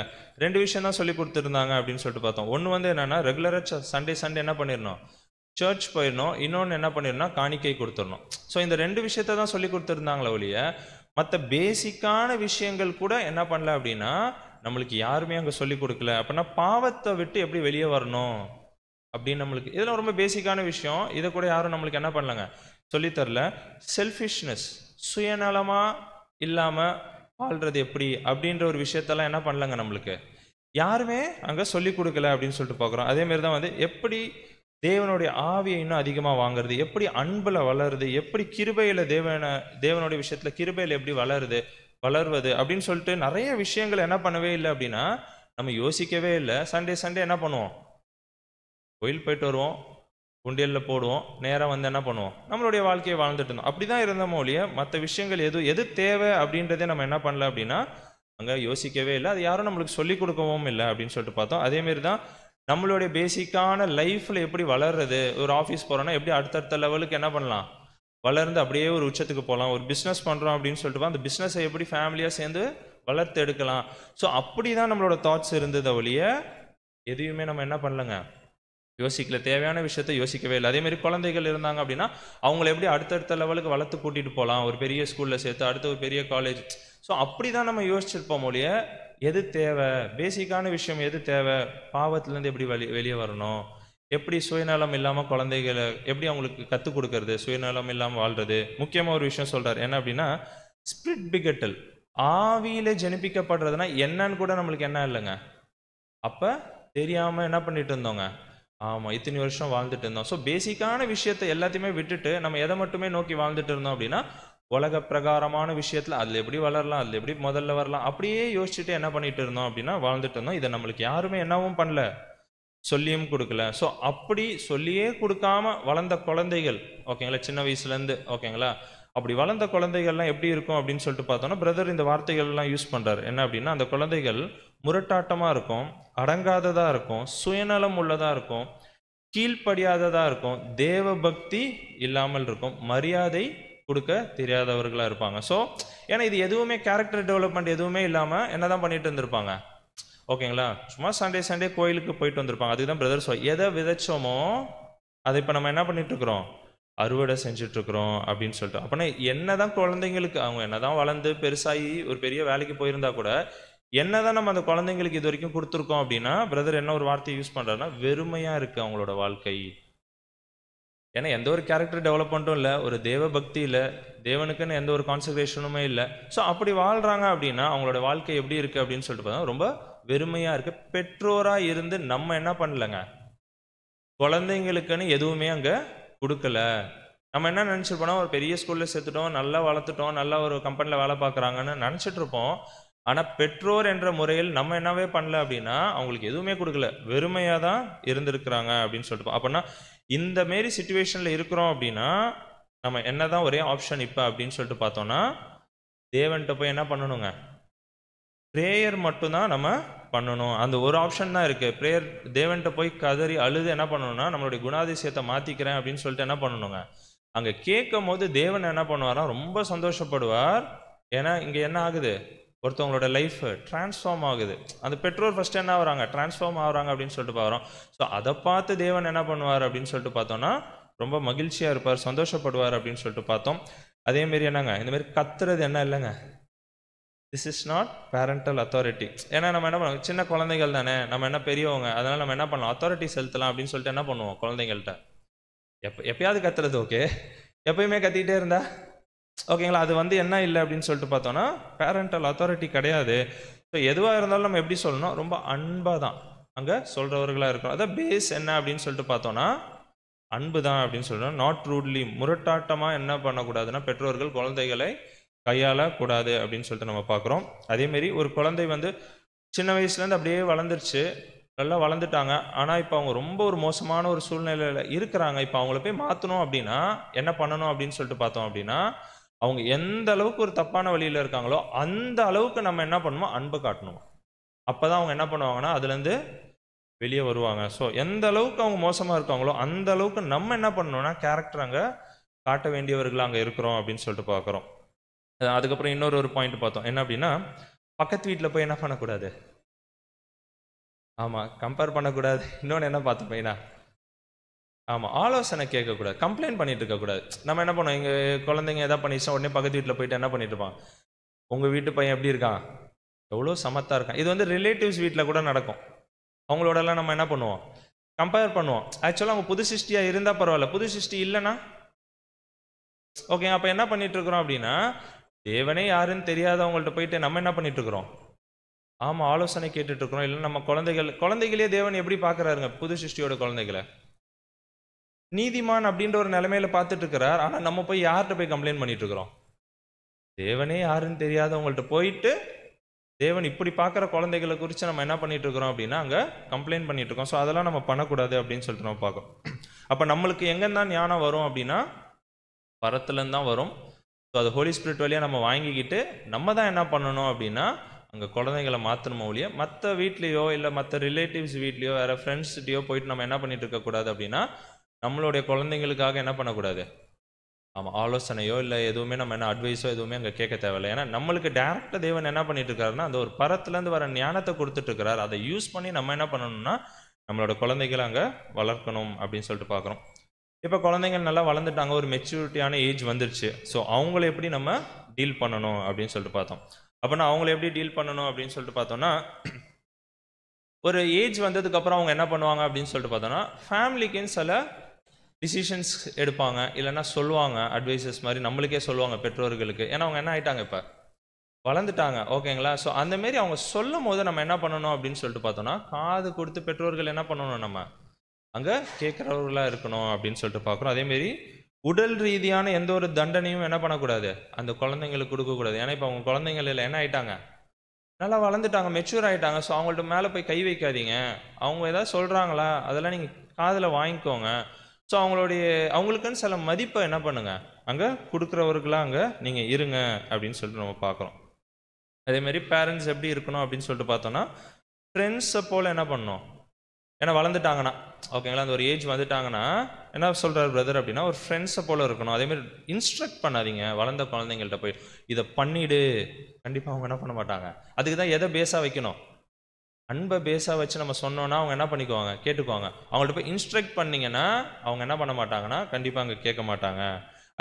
2 விஷயம் தான் சொல்லி கொடுத்துருந்தாங்க அப்படின்னு சொல்லிட்டு பார்த்தோம். ஒன்று என்னன்னா, ரெகுலராக சண்டே என்ன பண்ணிடணும், சர்ச் போயிடணும். இன்னொன்று என்ன பண்ணிடணும், காணிக்கை கொடுத்துடணும். ஸோ இந்த 2 விஷயத்த தான் சொல்லி கொடுத்துருந்தாங்களே ஒழிய மற்ற பேசிக்கான விஷயங்கள் கூட என்ன பண்ணல அப்படின்னா நம்மளுக்கு யாருமே அங்கே சொல்லி கொடுக்கல. அப்படின்னா பாவத்தை விட்டு எப்படி வெளியே வரணும் அப்படின்னு நம்மளுக்கு இதெல்லாம் ரொம்ப பேசிக்கான விஷயம். இதை கூட யாரும் நம்மளுக்கு என்ன பண்ணலங்க, சொல்லித்தரல. செல்ஃபிஷ்னஸ், சுயநலமாக இல்லாமல் வாழ்கிறது எப்படி அப்படின்ற ஒரு விஷயத்தெல்லாம் என்ன பண்ணலங்க, நம்மளுக்கு யாருமே அங்கே சொல்லி கொடுக்கல அப்படின்னு சொல்லிட்டு பார்க்குறோம். அதேமாரி தான் எப்படி தேவனுடைய ஆவியை இன்னும் அதிகமாக வாங்குறது, எப்படி அன்பில் வளருது, எப்படி கிருபையில் தேவனுடைய விஷயத்தில் கிருபையில் எப்படி வளர்வது அப்படின்னு சொல்லிட்டு நிறைய விஷயங்கள் என்ன பண்ணவே இல்லை அப்படின்னா நம்ம யோசிக்கவே இல்லை. சண்டே என்ன பண்ணுவோம், கோயில் போயிட்டு வருவோம், குண்டியலில் போடுவோம், நேராக என்ன பண்ணுவோம், நம்மளுடைய வாழ்க்கையை வாழ்ந்துட்டு இருந்தோம். அப்படி தான் இருந்தோமோ ஒழிய மற்ற விஷயங்கள் எது தேவை அப்படின்றதே நம்ம என்ன பண்ணல அப்படின்னா அங்கே யோசிக்கவே இல்லை. அது யாரும் நம்மளுக்கு சொல்லிக் கொடுக்கவும் இல்லை அப்படின்னு சொல்லிட்டு பார்த்தோம். அதேமாரி தான் நம்மளுடைய பேசிக்கான லைஃப்பில் எப்படி வளர்றது, ஒரு ஆஃபீஸ் போகிறோன்னா எப்படி அடுத்தடுத்த லெவலுக்கு என்ன பண்ணலாம், வளர்ந்து அப்படியே ஒரு உச்சத்துக்கு போகலாம். ஒரு பிஸ்னஸ் பண்ணுறோம் அப்படின்னு சொல்லிட்டு அந்த பிஸ்னஸை எப்படி ஃபேமிலியாக சேர்ந்து வளர்த்து எடுக்கலாம். ஸோ அப்படி தான் நம்மளோட தாட்ஸ் இருந்ததை ஒழிய எதையுமே நம்ம என்ன பண்ணலங்க, யோசிக்கல. தேவையான விஷயத்த யோசிக்கவே இல்லை. அதேமாரி குழந்தைகள் இருந்தாங்க அப்படின்னா அவங்கள எப்படி அடுத்தடுத்த லெவலுக்கு வளர்த்து கூட்டிகிட்டு போகலாம், ஒரு பெரிய ஸ்கூலில் சேர்த்து அடுத்த ஒரு பெரிய காலேஜ். ஸோ அப்படி தான் நம்ம யோசிச்சிருப்போம் ஒழிய எது தேவை, பேசிக்கான விஷயம் எது தேவை, பாவத்திலேருந்து எப்படி வெளியே வரணும், எப்படி சுயநலம் இல்லாமல் குழந்தைகளை எப்படி அவங்களுக்கு கற்றுக் கொடுக்கறது, சுயநலம் இல்லாமல் வாழ்றது. முக்கியமாக ஒரு விஷயம் சொல்கிறார், என்ன அப்படின்னா ஸ்பிரிட் பிகட்டல், ஆவியில ஜனிப்பிக்கப்படுறதுனா என்னன்னு கூட நம்மளுக்கு என்ன இல்லைங்க, அப்போ தெரியாமல் என்ன பண்ணிட்டு இருந்தோங்க. ஆமாம், இத்தனை வருஷம் வாழ்ந்துட்டு இருந்தோம். ஸோ பேசிக்கான விஷயத்தை எல்லாத்தையுமே விட்டுட்டு நம்ம எதை மட்டுமே நோக்கி வாழ்ந்துட்டு இருந்தோம் அப்படின்னா உலக பிரகாரமான விஷயத்தில் அதில் எப்படி வளரலாம், அதில் எப்படி முதல்ல வரலாம் அப்படியே யோசிச்சுட்டு என்ன பண்ணிட்டு இருந்தோம் அப்படின்னா வாழ்ந்துட்டு இருந்தோம். இதை நம்மளுக்கு யாருமே என்னவும் பண்ணல, சொல்லியும் கொடுக்கல. ஸோ அப்படி சொல்லியே கொடுக்காம வளர்ந்த குழந்தைகள், ஓகேங்களா, சின்ன வயசுலேருந்து, ஓகேங்களா, அப்படி வளர்ந்த குழந்தைகள்லாம் எப்படி இருக்கும் அப்படின்னு சொல்லிட்டு பார்த்தோன்னா பிரதர் இந்த வார்த்தைகள்லாம் யூஸ் பண்ணுறாரு. என்ன அப்படின்னா அந்த குழந்தைகள் முரட்டாட்டமாக இருக்கும், அடங்காததாக இருக்கும், சுயநலம் உள்ளதாக இருக்கும், கீழ்ப்படியாததாக இருக்கும், தேவ பக்தி இல்லாமல் இருக்கும், மரியாதை கொடுக்க தெரியாதவர்களாக இருப்பாங்க. ஸோ ஏன்னா இது எதுவுமே கேரக்டர் டெவலப்மெண்ட் எதுவுமே இல்லாமல் என்ன தான் பண்ணிட்டு இருந்திருப்பாங்க, ஓகேங்களா, சும்மா சண்டே கோயிலுக்கு போயிட்டு வந்திருப்பாங்க. அதுதான் பிரதர் எதை விதைச்சோமோ அதை இப்போ நம்ம என்ன பண்ணிட்டு இருக்கிறோம், அறுவடை செஞ்சுட்டு இருக்கிறோம் அப்படின்னு சொல்லிட்டு. அப்படின்னா என்னதான் குழந்தைங்களுக்கு அவங்க என்னதான் வளர்ந்து பெருசாகி ஒரு பெரிய வேலைக்கு போயிருந்தா கூட என்னதான் நம்ம அந்த குழந்தைங்களுக்கு இது வரைக்கும் கொடுத்துருக்கோம் அப்படின்னா பிரதர் என்ன ஒரு வார்த்தையை யூஸ் பண்ணுறாருன்னா வெறுமையாக இருக்குது அவங்களோட வாழ்க்கை. ஏன்னா எந்த ஒரு கேரக்டர் டெவலப்மெண்ட்டும் இல்லை, ஒரு தேவ பக்தி இல்லை, தேவனுக்குன்னு எந்த ஒரு கான்சன்ட்ரேஷனுமே இல்லை. ஸோ அப்படி வாழ்கிறாங்க அப்படின்னா அவங்களோட வாழ்க்கை எப்படி இருக்குது அப்படின்னு சொல்லிட்டு பார்த்தா ரொம்ப வெறுமையாக இருக்குது. பெற்றோராக இருந்து நம்ம என்ன பண்ணலங்க, குழந்தைங்களுக்குன்னு எதுவுமே அங்கே கொடுக்கல. நம்ம என்ன நினச்சிருப்போம்னா, ஒரு பெரிய ஸ்கூலில் சேர்த்துட்டோம், நல்லா வளர்த்துட்டோம், நல்லா ஒரு கம்பெனியில் வேலை பார்க்குறாங்கன்னு நினச்சிட்டு இருப்போம். ஆனால் பெற்றோர் என்ற முறையில் நம்ம என்னவே பண்ணல அப்படின்னா அவங்களுக்கு எதுவுமே கொடுக்கல, வெறுமையாக தான் இருந்திருக்கிறாங்க அப்படின்னு சொல்லிட்டு. அப்படின்னா இந்த மாரி சுச்சுவேஷனில் இருக்கிறோம் அப்படின்னா நம்ம என்னதான் ஒரே ஆப்ஷன் இப்போ அப்படின்னு சொல்லிட்டு பார்த்தோம்னா, தேவன்கிட்ட போய் என்ன பண்ணணுங்க, ப்ரேயர் மட்டும்தான் நம்ம பண்ணணும். அந்த ஒரு ஆப்ஷன் தான் இருக்குது. ப்ரேயர், தேவன்கிட்ட போய் கதறி அழுது என்ன பண்ணணும்னா, நம்மளுடைய குணாதிசயத்தை மாற்றிக்கிறேன் அப்படின்னு சொல்லிட்டு என்ன பண்ணணுங்க, அங்கே கேட்கும் போது தேவன் என்ன பண்ணுவாராம், ரொம்ப சந்தோஷப்படுவார். ஏன்னா இங்கே என்ன ஆகுது, ஒருத்தவங்களோட லைஃப் டிரான்ஸ்ஃபார்ம் ஆகுது. அந்த பெற்றோர் ஃபர்ஸ்ட் என்ன ஆகுறாங்க, டிரான்ஸ்ஃபார்ம் ஆகுறாங்க அப்படின்னு சொல்லிட்டு பார்க்குறோம். ஸோ அதை பார்த்து தேவன் என்ன பண்ணுவார் அப்படின்னு சொல்லிட்டு பார்த்தோம்னா ரொம்ப மகிழ்ச்சியாக இருப்பார், சந்தோஷப்படுவார் அப்படின்னு சொல்லிட்டு பார்த்தோம். அதேமாரி என்னங்க, இந்தமாரி கத்துறது என்ன இல்லைங்க, this is not parental authority. ஏன்னா நம்ம என்ன பண்ணுவோம், சின்ன குழந்தைகள் தானே, நம்ம என்ன பெரியவங்க, அதனால் நம்ம என்ன பண்ணலாம், அத்தாரிட்டி செலுத்தலாம் அப்படின்னு சொல்லிட்டு என்ன பண்ணுவோம், குழந்தைங்கள்ட்ட எப்பயாவது கத்துறது ஓகே, எப்பயுமே கத்திக்கிட்டே இருந்தா ஓகேங்களா, அது என்ன இல்லை அப்படின்னு சொல்லிட்டு பார்த்தோன்னா பேரண்டல் அத்தாரிட்டி கிடையாது. ஸோ எதுவாக இருந்தாலும் நம்ம எப்படி சொல்லணும், ரொம்ப அன்பாக தான் அங்கே சொல்கிறவர்களாக இருக்கணும். அதான் பேஸ் என்ன அப்படின்னு சொல்லிட்டு பார்த்தோன்னா அன்பு தான் அப்படின்னு சொல்லணும். நாட் ரூட்லி, முரட்டாட்டமாக என்ன பண்ணக்கூடாதுன்னா பெற்றோர்கள் குழந்தைகளை கையாளக்கூடாது அப்படின்னு சொல்லிட்டு நம்ம பார்க்குறோம். அதேமாரி ஒரு குழந்தை சின்ன வயசுலேருந்து அப்படியே வளர்ந்துருச்சு, நல்லா வளர்ந்துட்டாங்க. ஆனால் இப்போ அவங்க ரொம்ப ஒரு மோசமான ஒரு சூழ்நிலையில் இருக்கிறாங்க. இப்போ அவங்கள போய் மாற்றணும் அப்படின்னா என்ன பண்ணணும் அப்படின்னு சொல்லிட்டு பார்த்தோம் அப்படின்னா, அவங்க எந்த அளவுக்கு ஒரு தப்பான வழியில் இருக்காங்களோ அந்த அளவுக்கு நம்ம என்ன பண்ணணுமோ அன்பு காட்டணும். அப்போ தான் அவங்க என்ன பண்ணுவாங்கன்னா அதுலேருந்து வெளியே வருவாங்க. ஸோ எந்த அளவுக்கு அவங்க மோசமாக இருக்காங்களோ அந்த அளவுக்கு நம்ம என்ன பண்ணணும்னா கேரக்டர் அங்கே காட்ட வேண்டியவர்கள் அங்கே இருக்கிறோம் அப்படின்னு சொல்லிட்டு பார்க்குறோம். அதுக்கப்புறம் இன்னொரு பாயிண்ட் பார்த்தோம், என்ன அப்படின்னா பக்கத்து வீட்டில் போய் என்ன பண்ணக்கூடாது, ஆமாம் கம்பேர் பண்ணக்கூடாது. இன்னொன்று என்ன பார்த்தோம் பையனா, ஆமாம் ஆலோசனை கேட்கக்கூடாது, கம்ப்ளைண்ட் பண்ணிட்டு இருக்கக்கூடாது. நம்ம என்ன பண்ணோம், எங்கள் குழந்தைங்க எதாவது பண்ணிச்சா உடனே பக்கத்து வீட்டில் போயிட்டு என்ன பண்ணிட்டு இருப்பான், உங்கள் வீட்டு பையன் எப்படி இருக்கான், எவ்வளோ சமத்தாக இருக்கான். இது ரிலேட்டிவ்ஸ் வீட்டில் கூட நடக்கும். அவங்களோடலாம் நம்ம என்ன பண்ணுவோம், கம்பேர் பண்ணுவோம். ஆக்சுவலாக அவங்க புது சிருஷ்டியாக இருந்தால் பரவாயில்ல, புது சிருஷ்டி இல்லைன்னா ஓகே. அப்போ என்ன பண்ணிட்டு இருக்கிறோம் அப்படின்னா, தேவனே யாருன்னு தெரியாதவங்கள்ட்ட போயிட்டு நம்ம என்ன பண்ணிட்டு இருக்கிறோம், ஆமாம் ஆலோசனை கேட்டுட்டு இருக்கிறோம். இல்லை நம்ம குழந்தைகளே தேவன் எப்படி பார்க்குறாருங்க, புது சிருஷ்டியோட குழந்தைகளை நீதிமான் அப்படின்ற ஒரு நிலைமையில பார்த்துட்டு இருக்கிறார். ஆனால் நம்ம போய் யார்கிட்ட போய் கம்ப்ளைண்ட் பண்ணிட்டு இருக்கிறோம், தேவனே யாருன்னு தெரியாதவங்கள்ட்ட போயிட்டு தேவன் இப்படி பார்க்குற குழந்தைகளை குறித்து நம்ம என்ன பண்ணிட்டு இருக்கிறோம் அப்படின்னா அங்கே கம்ப்ளைண்ட் பண்ணிட்டு இருக்கோம். ஸோ அதெல்லாம் நம்ம பண்ணக்கூடாது அப்படின்னு சொல்லிட்டு நம்ம பார்க்குறோம். அப்போ நம்மளுக்கு எங்கேருந்தான் ஞானம் வரும் அப்படின்னா பரத்துலேருந்து தான் வரும். ஸோ அது ஹோலி ஸ்பிரிட் வழியாக நம்ம வாங்கிக்கிட்டு நம்ம தான் என்ன பண்ணணும் அப்படின்னா அங்கே குழந்தைங்களை மாற்றணுமோ ஒழிய மற்ற வீட்லேயோ இல்லை மற்ற ரிலேட்டிவ்ஸ் வீட்லேயோ வேறு ஃப்ரெண்ட்ஸ்கிட்டையோ போயிட்டு நம்ம என்ன பண்ணிட்டு இருக்கக்கூடாது அப்படின்னா நம்மளுடைய குழந்தைங்களுக்காக என்ன பண்ணக்கூடாது, ஆமாம் ஆலோசனையோ இல்லை எதுவுமே நம்ம என்ன அட்வைஸோ எதுவுமே அங்கே கேட்க தேவையில்லை. ஏன்னா நம்மளுக்கு டேரெக்டாக தேவன் என்ன பண்ணிட்டு இருக்காருன்னா அந்த ஒரு பரத்துலேருந்து வர ஞானத்தை கொடுத்துட்டு இருக்கிறார். அதை யூஸ் பண்ணி நம்ம என்ன பண்ணணும்னா நம்மளோட குழந்தைகளை அங்கே வளர்க்கணும் அப்படின்னு சொல்லிட்டு பார்க்குறோம். இப்போ குழந்தைங்கள் நல்லா வளர்ந்துட்டாங்க, ஒரு மெச்சூரிட்டியான ஏஜ் வந்துருச்சு. ஸோ அவங்கள எப்படி நம்ம டீல் பண்ணணும் அப்படின்னு சொல்லிட்டு பார்த்தோம். அப்படின்னா அவங்கள எப்படி டீல் பண்ணணும் அப்படின்னு சொல்லிட்டு பார்த்தோம்னா ஒரு ஏஜ் வந்ததுக்கப்புறம் அவங்க என்ன பண்ணுவாங்க அப்படின்னு சொல்லிட்டு பார்த்தோன்னா ஃபேமிலிக்குன்னு சில டிசிஷன்ஸ் எடுப்பாங்க, இல்லைன்னா சொல்லுவாங்க, அட்வைசஸ் மாதிரி நம்மளுக்கே சொல்லுவாங்க பெற்றோர்களுக்கு. ஏன்னா அவங்க என்ன ஆகிட்டாங்க, இப்போ வளர்ந்துட்டாங்க ஓகேங்களா. ஸோ அந்தமாரி அவங்க சொல்லும் போது நம்ம என்ன பண்ணணும் அப்படின்னு சொல்லிட்டு பார்த்தோன்னா காது கொடுத்து பெற்றோர்கள் என்ன பண்ணணும், நம்ம அங்கே கேட்குறவர்களாக இருக்கணும் அப்படின்னு சொல்லிட்டு பார்க்குறோம். அதேமாரி உடல் ரீதியான எந்த ஒரு தண்டனையும் என்ன பண்ணக்கூடாது, அந்த குழந்தைங்களுக்கு கொடுக்கக்கூடாது. ஏன்னா இப்போ அவங்க குழந்தைங்கள் இல்லை என்ன ஆகிட்டாங்க, நல்லா வளர்ந்துட்டாங்க, மெச்சூர் ஆகிட்டாங்க. ஸோ அவங்கள்ட்ட மேலே போய் கை வைக்காதீங்க, அவங்க ஏதாவது சொல்கிறாங்களா அதெல்லாம் நீங்கள் காதில் வாங்கிக்கோங்க. ஸோ அவங்களுக்குன்னு சில மதிப்பை என்ன பண்ணுங்க அங்கே கொடுக்குறவர்களாக அங்கே நீங்கள் இருங்க அப்படின்னு சொல்லிட்டு நம்ம பார்க்குறோம். அதேமாரி பேரண்ட்ஸ் எப்படி இருக்கணும் அப்படின்னு சொல்லிட்டு பார்த்தோன்னா ஃப்ரெண்ட்ஸை போல் என்ன பண்ணணும், ஏன்னா வளர்ந்துட்டாங்கன்னா ஓகேங்களா, அந்த ஒரு ஏஜ் வந்துட்டாங்கன்னா என்ன சொல்கிறார் பிரதர் அப்படின்னா ஒரு ஃப்ரெண்ட்ஸை போல் இருக்கணும். அதேமாதிரி இன்ஸ்ட்ரக்ட் பண்ணாதீங்க வளர்ந்த குழந்தைங்கள்ட்ட போய் இதை பண்ணிவிடு, கண்டிப்பாக அவங்க என்ன பண்ண மாட்டாங்க. அதுக்கு தான் எதை பேஸாக வைக்கணும், அன்பை பேஸாக வச்சு நம்ம சொன்னோன்னா அவங்க என்ன பண்ணிக்குவாங்க, கேட்டுக்குவாங்க. அவங்கள்ட்ட போய் இன்ஸ்ட்ரக்ட் பண்ணிங்கன்னா அவங்க என்ன பண்ண மாட்டாங்கன்னா கண்டிப்பாக அங்கே கேட்க மாட்டாங்க.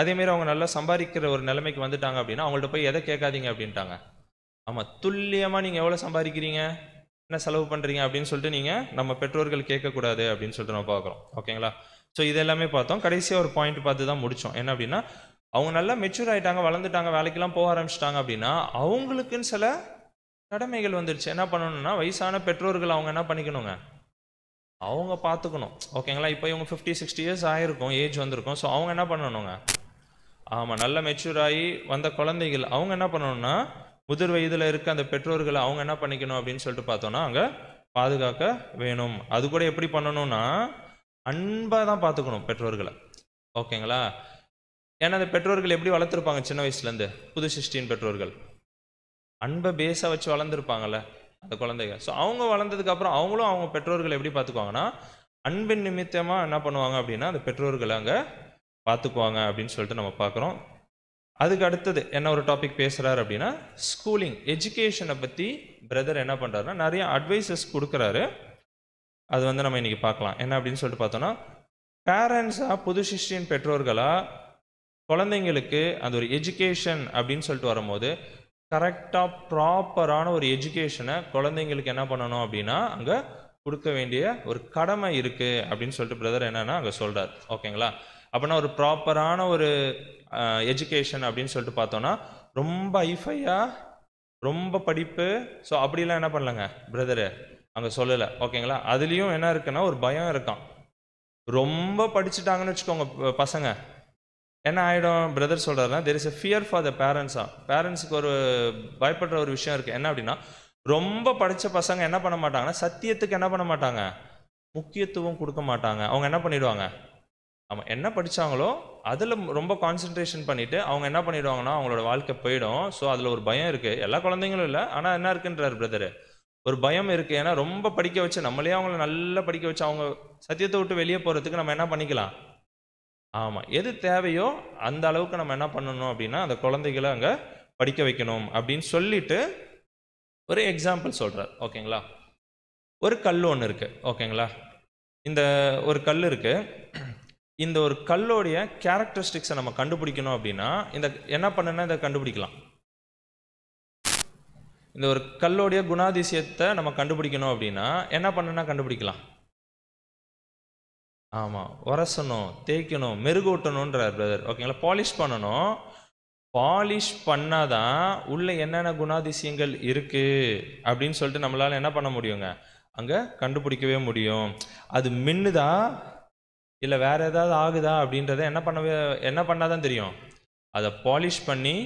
அதேமாரி அவங்க நல்லா சம்பாதிக்கிற ஒரு நிலைமைக்கு வந்துட்டாங்க அப்படின்னா அவங்கள்ட்ட போய் எதை கேட்காதீங்க அப்படின்ட்டாங்க. ஆமாம் துல்லியமாக நீங்கள் எவ்வளோ சம்பாதிக்கிறீங்க, என்ன செலவு பண்ணுறீங்க அப்படின்னு சொல்லிட்டு நீங்கள் நம்ம பெற்றோர்கள் கேட்கக்கூடாது அப்படின்னு சொல்லிட்டு நம்ம பார்க்குறோம் ஓகேங்களா. ஸோ இது எல்லாமே பார்த்தோம். கடைசியாக ஒரு பாயிண்ட் பார்த்து தான் முடித்தோம். என்ன அப்படின்னா அவங்க நல்லா மெச்சூர் ஆகிட்டாங்க, வளர்ந்துட்டாங்க, வேலைக்கெல்லாம் போக ஆரம்பிச்சிட்டாங்க அப்படின்னா அவங்களுக்குன்னு சில கடமைகள் வந்துருச்சு. என்ன பண்ணணும்னா வயசான பெற்றோர்கள் அவங்க என்ன பண்ணிக்கணுங்க, அவங்க பார்த்துக்கணும். ஓகேங்களா? இப்போ இவங்க 50-60 இயர்ஸ் ஆயிருக்கும், ஏஜ் வந்திருக்கும். ஸோ அவங்க என்ன பண்ணணுங்க, ஆமாம், நல்ல மெச்சூர் ஆகி வந்த குழந்தைகள் அவங்க என்ன பண்ணணும்னா முதிர் வயதில் இருக்க அந்த பெற்றோர்களை அவங்க என்ன பண்ணிக்கணும் அப்படின்னு சொல்லிட்டு பார்த்தோன்னா அங்கே பாதுகாக்க வேணும். அது கூட எப்படி பண்ணணும்னா அன்பாக தான் பார்த்துக்கணும் பெற்றோர்களை. ஓகேங்களா? ஏன்னா அந்த பெற்றோர்கள் எப்படி வளர்த்துருப்பாங்க சின்ன வயசுலேருந்து, புது சிருஷ்டியின் பெற்றோர்கள் அன்பை பேஸாக வச்சு வளர்ந்துருப்பாங்கல்ல அந்த குழந்தைங்க. ஸோ அவங்க வளர்ந்ததுக்கப்புறம் அவங்களும் அவங்க பெற்றோர்களை எப்படி பார்த்துக்குவாங்கன்னா அன்பின் நிமித்தமாக என்ன பண்ணுவாங்க அப்படின்னா அந்த பெற்றோர்களை அங்கே பார்த்துக்குவாங்க அப்படின்னு சொல்லிட்டு நம்ம பார்க்குறோம். அதுக்கு அடுத்தது என்ன ஒரு டாபிக் பேசுகிறாரு அப்படின்னா ஸ்கூலிங், எஜுகேஷனை பற்றி பிரதர் என்ன பண்ணுறாருன்னா நிறைய அட்வைசஸ் கொடுக்குறாரு. அது வந்து நம்ம இன்றைக்கி பார்க்கலாம். என்ன அப்படின்னு சொல்லிட்டு பார்த்தோன்னா பேரண்ட்ஸாக புது சிருஷ்டியின் பெற்றோர்களாக குழந்தைங்களுக்கு அந்த ஒரு எஜுகேஷன் அப்படின்னு சொல்லிட்டு வரும்போது கரெக்டாக ப்ராப்பரான ஒரு எஜுகேஷனை குழந்தைங்களுக்கு என்ன பண்ணணும் அப்படின்னா அங்கே கொடுக்க வேண்டிய ஒரு கடமை இருக்குது அப்படின்னு சொல்லிட்டு பிரதர் என்னன்னா அங்கே சொல்கிறார். ஓகேங்களா? அப்படின்னா ஒரு ப்ராப்பரான ஒரு எஜுகேஷன் அப்படின்னு சொல்லிட்டு பார்த்தோன்னா ரொம்ப ஐஃபையாக ரொம்ப படிப்பு ஸோ அப்படிலாம் என்ன பண்ணலங்க பிரதரு அங்கே சொல்லலை. ஓகேங்களா? அதுலேயும் என்ன இருக்குன்னா ஒரு பயம் இருக்கான். ரொம்ப படிச்சுட்டாங்கன்னு வச்சுக்கோங்க பசங்க, என்ன ஆகிடும் பிரதர் சொல்கிறாருன்னா there is a fear for the பேரண்ட்ஸாக. பேரண்ட்ஸுக்கு ஒரு பயப்படுற ஒரு விஷயம் இருக்குது. என்ன அப்படின்னா ரொம்ப படித்த பசங்க என்ன பண்ண மாட்டாங்கன்னா சத்தியத்துக்கு என்ன பண்ண மாட்டாங்க, முக்கியத்துவம் கொடுக்க மாட்டாங்க. அவங்க என்ன பண்ணிடுவாங்க, ஆமாம், என்ன படித்தாங்களோ அதில் ரொம்ப கான்சென்ட்ரேஷன் பண்ணிவிட்டு அவங்க என்ன பண்ணிடுவாங்கன்னா அவங்களோட வாழ்க்கை போயிடும். ஸோ அதில் ஒரு பயம் இருக்குது. எல்லா குழந்தைங்களும் இல்லை, ஆனால் என்ன இருக்குன்றார் பிரதரு, ஒரு பயம் இருக்குது. ஏன்னா ரொம்ப படிக்க வச்சு நம்மளே அவங்கள நல்லா படிக்க வச்சு அவங்க சத்தியத்தை விட்டு வெளியே போகிறதுக்கு நம்ம என்ன பண்ணிக்கலாம், ஆமாம், எது தேவையோ அந்த அளவுக்கு நம்ம என்ன பண்ணணும் அப்படின்னா அந்த குழந்தைகளை அங்கே படிக்க வைக்கணும் அப்படின்னு சொல்லிட்டு ஒரு எக்ஸாம்பிள் சொல்கிறார். ஓகேங்களா? ஒரு கல் ஒன்று இருக்குது. ஓகேங்களா? இந்த ஒரு கல் இருக்குது. இந்த ஒரு கல்லோடைய கேரக்டரிஸ்டிக்ஸை நம்ம கண்டுபிடிக்கணும் அப்படின்னா இந்த என்ன பண்ணுன்னா இதை கண்டுபிடிக்கலாம். இந்த ஒரு கல்லோடைய குணாதிசயத்தை நம்ம கண்டுபிடிக்கணும் அப்படின்னா என்ன பண்ணுன்னா கண்டுபிடிக்கலாம், ஆமாம், உரசணும், தேய்க்கணும், மெருகூட்டணுன்றார் பிரதர். ஓகேங்களா? பாலிஷ் பண்ணணும். பாலிஷ் பண்ணாதான் உள்ள என்னென்ன குணாதிசயங்கள் இருக்குது அப்படின்னு சொல்லிட்டு நம்மளால் என்ன பண்ண முடியுங்க, அங்கே கண்டுபிடிக்கவே முடியும். அது மின்னுதா இல்லை வேறு ஏதாவது ஆகுதா அப்படின்றத என்ன பண்ணாதான் தெரியும். அதை பாலிஷ் பண்ணி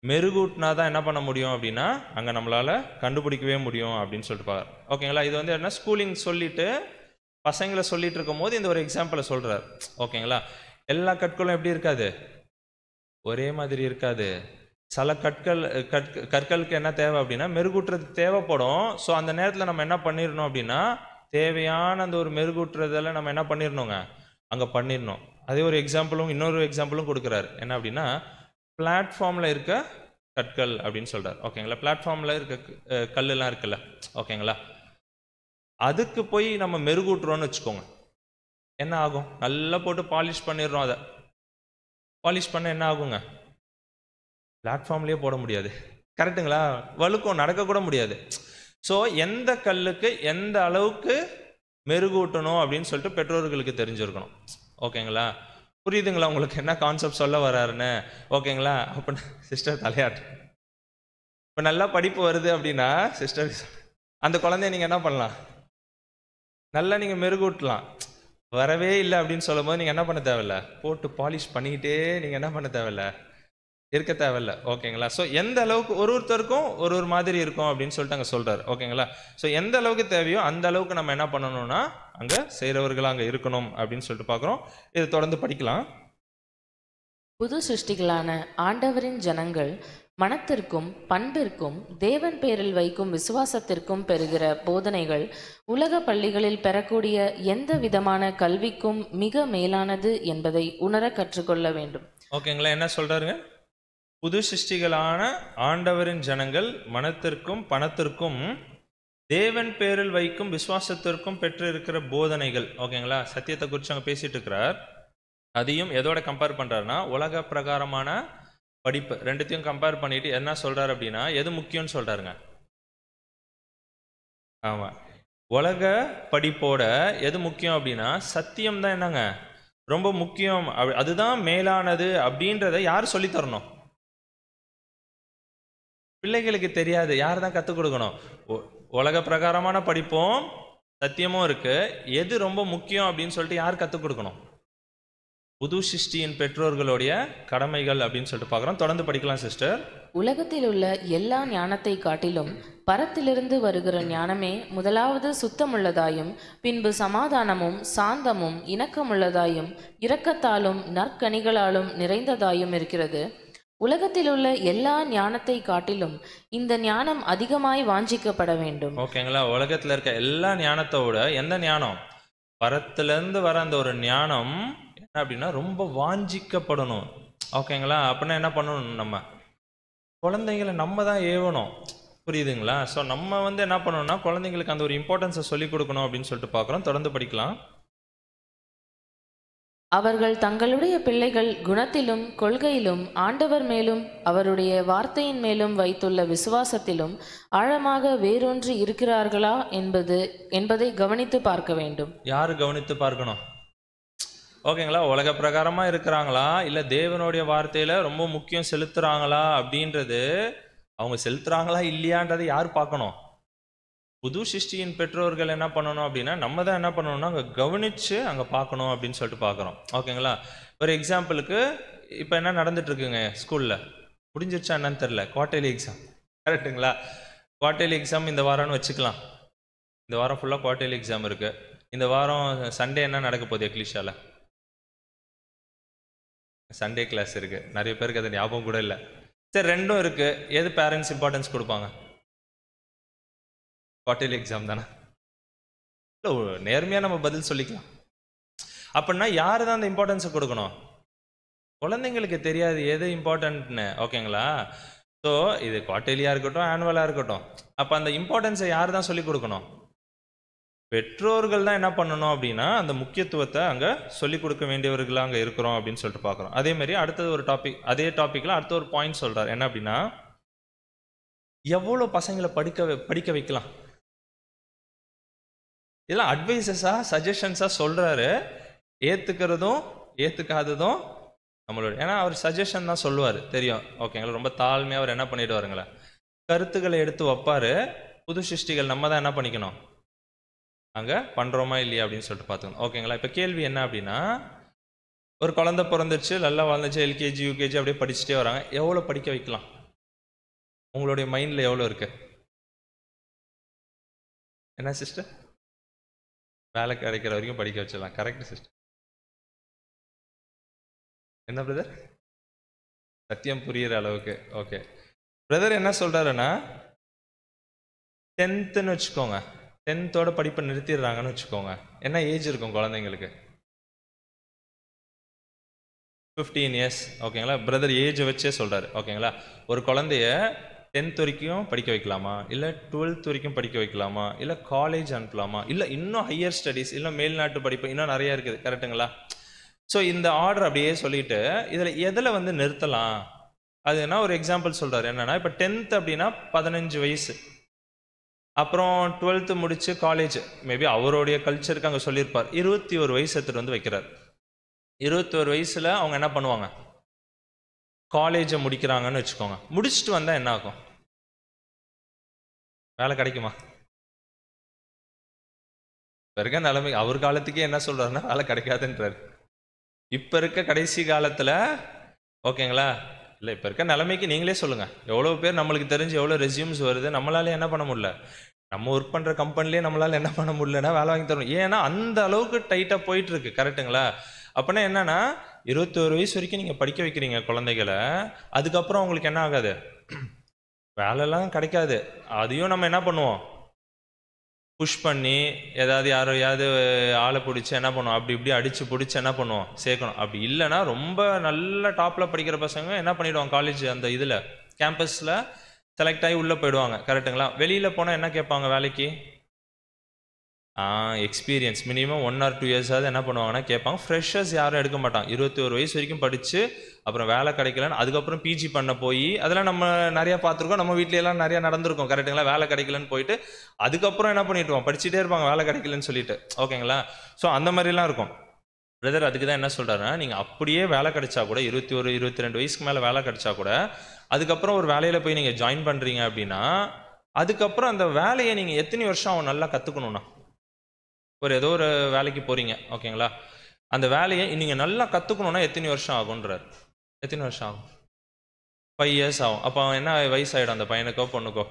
மெருகூட்டினா தான் என்ன பண்ண முடியும் அப்படின்னா அங்கே நம்மளால் கண்டுபிடிக்கவே முடியும் அப்படின்னு சொல்லிட்டு பாரு. ஓகேங்களா? இது வந்து என்ன ஸ்கூலிங் சொல்லிட்டு பசங்களை சொல்லிட்டு இருக்கும் போது இந்த ஒரு எக்ஸாம்பிளை சொல்கிறார். ஓகேங்களா? எல்லா கற்களும் எப்படி இருக்காது, ஒரே மாதிரி இருக்காது. சில கற்களுக்கு என்ன தேவை அப்படின்னா மெருகூட்டுறதுக்கு தேவைப்படும். ஸோ அந்த நேரத்தில் நம்ம என்ன பண்ணிடணும் அப்படின்னா தேவையான அந்த ஒரு மெருகூட்டுறதெல்லாம் நம்ம என்ன பண்ணிடணுங்க அங்கே பண்ணிடணும். அதே ஒரு எக்ஸாம்பிளும் இன்னொரு எக்ஸாம்பிளும் கொடுக்குறாரு. என்ன அப்படின்னா பிளாட்ஃபார்மில் இருக்க கற்கள் அப்படின்னு சொல்கிறார். ஓகேங்களா? பிளாட்ஃபார்மில் இருக்க கல்லெல்லாம் இருக்குல்ல, ஓகேங்களா, அதுக்கு போய் நம்ம மெருகூட்டுறோன்னு வச்சுக்கோங்க, என்ன ஆகும், நல்லா போட்டு பாலிஷ் பண்ணிடுறோம். அதை பாலிஷ் பண்ண என்ன ஆகுங்க, பிளாட்ஃபார்ம்லேயே போட முடியாது. கரெக்டுங்களா? வழுக்கும், நடக்கக்கூட முடியாது. ஸோ எந்த கல்லுக்கு எந்த அளவுக்கு மெருகூட்டணும் அப்படின்னு சொல்லிட்டு பெற்றோர்களுக்கு தெரிஞ்சிருக்கணும். ஓகேங்களா? புரியுதுங்களா உங்களுக்கு என்ன கான்செப்ட் சொல்ல வர்றாருன்னு? ஓகேங்களா? அப்போ சிஸ்டர் தலையாட்டு இப்போ நல்லா படிப்பு வருது அப்படின்னா சிஸ்டர் அந்த குழந்தைய நீங்கள் என்ன பண்ணலாம், நல்லா நீங்கள் மெருகூட்டலாம். வரவே இல்லை அப்படின்னு சொல்லும் போது நீங்கள் என்ன பண்ண தேவையில்ல, போட்டு பாலிஷ் பண்ணிக்கிட்டே நீங்கள் என்ன பண்ண தேவையில்ல, இருக்க தேவையில்ல. ஓகேங்களா? ஸோ எந்த அளவுக்கு ஒருத்தருக்கும் ஒரு மாதிரி இருக்கும் அப்படின்னு சொல்லிட்டு அங்கே சொல்கிறார். ஓகேங்களா? ஸோ எந்த அளவுக்கு தேவையோ அந்த அளவுக்கு நம்ம என்ன பண்ணணும்னா அங்கே செய்கிறவர்களாக அங்கே இருக்கணும் அப்படின்னு சொல்லிட்டு பார்க்குறோம். இதை தொடர்ந்து படிக்கலாம். புது சிருஷ்டிகளான ஆண்டவரின் ஜனங்கள் மனத்திற்கும் பண்பிற்கும் தேவன் பேரில் வைக்கும் விசுவாசத்திற்கும் பெறுகிற போதனைகள் உலக பள்ளிகளில் பெறக்கூடிய எந்த விதமான கல்விக்கும் மிக மேலானது என்பதை உணர கற்றுக்கொள்ள வேண்டும். ஓகேங்களா? என்ன சொல்றாருங்க, புது சிருஷ்டிகளான ஆண்டவரின் ஜனங்கள் மனத்திற்கும் பணத்திற்கும் தேவன் பேரில் வைக்கும் விசுவாசத்திற்கும் பெற்று இருக்கிற போதனைகள். ஓகேங்களா? சத்தியத்தை குறித்து அங்கே பேசிட்டு இருக்கிறார். அதையும் எதோட கம்பேர் பண்றாருன்னா உலக பிரகாரமான படிப்பு ரெண்டுத்தையும் கம்பேர் பண்ணிட்டு என்ன சொல்றாரு அப்படின்னா எது முக்கியம்னு சொல்றாருங்க. ஆமா, உலக படிப்போட எது முக்கியம் அப்படின்னா சத்தியம் தான் என்னங்க ரொம்ப முக்கியம், அதுதான் மேலானது அப்படின்றத யார் சொல்லி தரணும், பிள்ளைகளுக்கு தெரியாது. யார் தான் கற்றுக் கொடுக்கணும்? உலக பிரகாரமான படிப்பும் சத்தியமும் இருக்கு. எது ரொம்ப முக்கியம் அப்படின்னு சொல்லிட்டு யார் கற்றுக் கொடுக்கணும்? புது சிருஷ்டியின் பெற்றோர்களுடைய கடமைகள் அப்படின்னு சொல்லிட்டு பார்க்குறோம். தொடர்ந்து படிக்கலாம் சிஸ்டர். உலகத்தில் உள்ள எல்லா ஞானத்தை காட்டிலும் பரத்திலிருந்து வருகிற ஞானமே முதலாவது சுத்தமுள்ளதாயும், பின்பு சமாதானமும் சாந்தமும் இணக்கமுள்ளதாயும் இரக்கத்தாலும் நற்கனிகளாலும் நிறைந்ததாயும் இருக்கிறது. உலகத்தில் உள்ள எல்லா ஞானத்தை காட்டிலும் இந்த ஞானம் அதிகமாய் வாஞ்சிக்கப்பட வேண்டும். ஓகேங்களா? உலகத்துல இருக்க எல்லா ஞானத்தோட எந்த ஞானம்? பரத்திலிருந்து வர அந்த ஒரு ஞானம் என்ன அப்படின்னா ரொம்ப வாஞ்சிக்கப்படணும். ஓகேங்களா? அப்படின்னா என்ன பண்ணணும்? நம்ம குழந்தைங்களை நம்ம தான் ஏவணும். புரியுதுங்களா? ஸோ நம்ம என்ன பண்ணணும்னா குழந்தைங்களுக்கு அந்த ஒரு இம்பார்ட்டன்ஸை சொல்லிக் கொடுக்கணும் அப்படின்னு சொல்லிட்டு பார்க்குறோம். தொடர்ந்து படிக்கலாம். அவர்கள் தங்களுடைய பிள்ளைகள் குணத்திலும் கொள்கையிலும் ஆண்டவர் மேலும் அவருடைய வார்த்தையின் மேலும் வைத்துள்ள விசுவாசத்திலும் ஆழமாக வேரூன்றி இருக்கிறார்களா என்பதை கவனித்து பார்க்க வேண்டும். யாரு கவனித்து பார்க்கணும்? ஓகேங்களா? உலக பிரகாரமா இருக்கிறாங்களா, இல்லை தேவனுடைய வார்த்தையில ரொம்ப முக்கியம் செலுத்துறாங்களா அப்படின்றது, அவங்க செலுத்துறாங்களா இல்லையான்றதை யார் பார்க்கணும்? புது சிருஷ்டியின் பெற்றோர்கள் என்ன பண்ணணும் அப்படின்னா நம்ம தான் என்ன பண்ணணும்னா அங்கே கவனித்து அங்கே பார்க்கணும் அப்படின்னு சொல்லிட்டு பார்க்குறோம். ஓகேங்களா? ஒரு எக்ஸாம்பிளுக்கு இப்போ என்ன நடந்துட்டு இருக்குங்க ஸ்கூலில், முடிஞ்சிருச்சா என்னன்னு தெரில, குவார்டர்லி எக்ஸாம். கரெக்டுங்களா? குவார்டர்லி எக்ஸாம் இந்த வாரம்னு வச்சுக்கலாம். இந்த வாரம் ஃபுல்லாக குவார்டர்லி எக்ஸாம் இருக்குது. இந்த வாரம் சண்டே என்ன நடக்க போகுது எக்லிஷாவில்? சண்டே கிளாஸ் இருக்குது. நிறைய பேருக்கு அது ஞாபகம் கூட இல்லை. சரி, ரெண்டும் இருக்குது. எது பேரண்ட்ஸ் இம்பார்ட்டன்ஸ் கொடுப்பாங்க? குவார்டர்லி எக்ஸாம் தானே? இல்லை, நேர்மையாக நம்ம பதில் சொல்லிக்கலாம். அப்படின்னா யார் தான் அந்த இம்பார்ட்டன்ஸை கொடுக்கணும்? குழந்தைங்களுக்கு தெரியாது எது இம்பார்ட்டன்ட்னு. ஓகேங்களா? ஸோ இது குவார்டர்லியாக இருக்கட்டும், ஆனுவலாக இருக்கட்டும், அப்போ அந்த இம்பார்ட்டன்ஸை யார் தான் சொல்லிக் கொடுக்கணும்? பெற்றோர்கள் தான் என்ன பண்ணணும் அப்படின்னா அந்த முக்கியத்துவத்தை அங்கே சொல்லிக் கொடுக்க வேண்டியவர்களாக அங்கே இருக்கிறோம் அப்படின்னு சொல்லிட்டு பார்க்குறோம். அதே மாதிரி அடுத்தது ஒரு டாபிக், அதே டாப்பிக்கில் அடுத்த ஒரு பாயிண்ட் சொல்கிறார். என்ன அப்படின்னா, எவ்வளோ பசங்களை படிக்க வைக்கலாம்? இதெல்லாம் அட்வைசஸாக சஜஷன்ஸாக சொல்கிறாரு. ஏற்றுக்கிறதும் ஏற்றுக்காததும் நம்மளோட, ஏன்னா அவர் சஜஷன் தான் சொல்லுவார், தெரியும். ஓகேங்களா? ரொம்ப தாழ்மையாக அவர் என்ன பண்ணிட்டு வாருங்களே, கருத்துக்களை எடுத்து வைப்பார். புது சிருஷ்டிகள் நம்ம தான் என்ன பண்ணிக்கணும், அங்கே பண்ணுறோமா இல்லையா அப்படின்னு சொல்லிட்டு பார்த்துக்கணும். ஓகேங்களா? இப்போ கேள்வி என்ன அப்படின்னா, ஒரு குழந்தை பிறந்துச்சு, நல்லா வளர்ந்துச்சு, எல்கேஜி யூகேஜி அப்படியே படிச்சுட்டே வராங்க. எவ்வளோ படிக்க வைக்கலாம்? உங்களுடைய மைண்டில் எவ்வளோ இருக்கு? என்ன சிஸ்டர்? வேலை கிடைக்கிற வரைக்கும் படிக்க வச்சிடலாம். Correct sister. என்ன பிரதர்? சத்தியம் புரியுற அளவுக்கு. ஓகே பிரதர் என்ன சொல்றாருன்னா, 10th வச்சுக்கோங்க, 10th படிப்பை நிறுத்திடுறாங்கன்னு வச்சுக்கோங்க. என்ன ஏஜ் இருக்கும் குழந்தைங்களுக்கு? 15 years. ஓகேங்களா? பிரதர் ஏஜ் வச்சே சொல்றாரு. ஓகேங்களா? ஒரு குழந்தைய 10th வரைக்கும் படிக்க வைக்கலாமா, இல்லை 12th வரைக்கும் படிக்க வைக்கலாமா, இல்லை காலேஜ் அனுப்பலாமா, இல்லை இன்னும் ஹையர் ஸ்டடீஸ், இல்லை மேல்நாட்டு படிப்பு, இன்னும் நிறைய இருக்குது. கரெக்டுங்களா? ஸோ இந்த ஆர்டர் அப்படியே சொல்லிட்டு இதில் எதில் நிறுத்தலாம் அதுனா ஒரு எக்ஸாம்பிள் சொல்கிறார். என்னன்னா, இப்போ 10th அப்படின்னா 15 வயசு, அப்புறம் 12th முடிச்சு காலேஜ், மேபி அவருடைய கல்ச்சருக்கு அங்கே சொல்லியிருப்பார் 21 வயசு எடுத்துகிட்டு வைக்கிறார். 21 வயசில் அவங்க என்ன பண்ணுவாங்க, காலேஜை முடிக்கிறாங்கன்னு வச்சுக்கோங்க. முடிச்சுட்டு வந்தால் என்ன ஆகும்? வேலை கிடைக்குமா? இப்போ இருக்க நிலைமை, அவர் காலத்துக்கே என்ன சொல்றாருன்னா வேலை கிடைக்காதுன்றாரு. இப்போ இருக்க கடைசி காலத்தில், ஓகேங்களா, இல்லை இப்போ இருக்க நிலைமைக்கு நீங்களே சொல்லுங்க, எவ்வளோ பேர் நம்மளுக்கு தெரிஞ்சு எவ்வளோ ரெஸ்யூம்ஸ் வருது, நம்மளால என்ன பண்ண முடியல, நம்ம ஒர்க் பண்ணுற கம்பெனிலே நம்மளால என்ன பண்ண முடியலன்னா வேலை வாங்கி தரணும். ஏன்னா அந்த அளவுக்கு டைட்டாக போயிட்டு இருக்கு. கரெக்டுங்களா? அப்படின்னா என்னன்னா, 21 வயசு வரைக்கும் நீங்கள் படிக்க வைக்கிறீங்க குழந்தைகளை, அதுக்கப்புறம் உங்களுக்கு என்ன ஆகாது, வேலைலாம் கிடைக்காது. அதையும் நம்ம என்ன பண்ணுவோம், புஷ் பண்ணி ஏதாவது யாரையாவது ஆளை பிடிச்சி என்ன பண்ணுவோம், அப்படி இப்படி அடித்து பிடிச்சி என்ன பண்ணுவோம், சேர்க்கணும். அப்படி இல்லைன்னா ரொம்ப நல்ல டாப்பில் படிக்கிற பசங்க என்ன பண்ணிவிடுவாங்க, காலேஜ் அந்த இதில் கேம்பஸில் செலக்ட் ஆகி உள்ளே போயிடுவாங்க. கரெக்டுங்களா? வெளியில் போனால் என்ன கேட்பாங்க வேலைக்கு, எக்ஸ்பீரியன்ஸ் மினிமம் 1 or 2 years என்ன பண்ணுவாங்கன்னா கேட்பாங்க. ஃப்ரெஷர்ஸ் யாரும் எடுக்க மாட்டாங்க. 21 வயசு வரைக்கும் படித்து அப்புறம் வேலை கிடைக்கலன்னு அதுக்கப்புறம் பிஜி பண்ண போய், அதெல்லாம் நம்ம நிறையா பார்த்துருக்கோம், நம்ம வீட்லையெல்லாம் நிறையா நடந்திருக்கோம். கரெக்டுங்களா? வேலை கிடைக்கலன்னு போயிட்டு அதுக்கப்புறம் என்ன பண்ணிட்டுவோம், படிச்சுட்டே இருப்பாங்க வேலை கிடைக்கலன்னு சொல்லிட்டு. ஓகேங்களா? ஸோ அந்த மாதிரிலாம் இருக்கும். பிரதர் அதுக்கு தான் என்ன சொல்கிறாருன்னா, நீங்கள் அப்படியே வேலை கிடைச்சா கூட 21 22 வயசுக்கு மேலே வேலை கிடைச்சா கூட அதுக்கப்புறம் ஒரு வேலையில் போய் நீங்கள் ஜாயின் பண்ணுறீங்க அப்படின்னா அதுக்கப்புறம் அந்த வேலையை நீங்கள் எத்தனை வருஷம் அவன் நல்லா கற்றுக்கணும்னா, ஏதோ ஒரு வேலைக்கு போகிறீங்க ஓகேங்களா, அந்த வேலையை நீங்கள் நல்லா கற்றுக்கணுன்னா எத்தனை வருஷம் ஆகுன்றார். எத்தனை வருஷம் ஆகும்? 5 இயர்ஸ் ஆகும். அப்போ அவன் என்ன வயசாகிடும் அந்த பையனுக்கோ பொண்ணுக்கோ?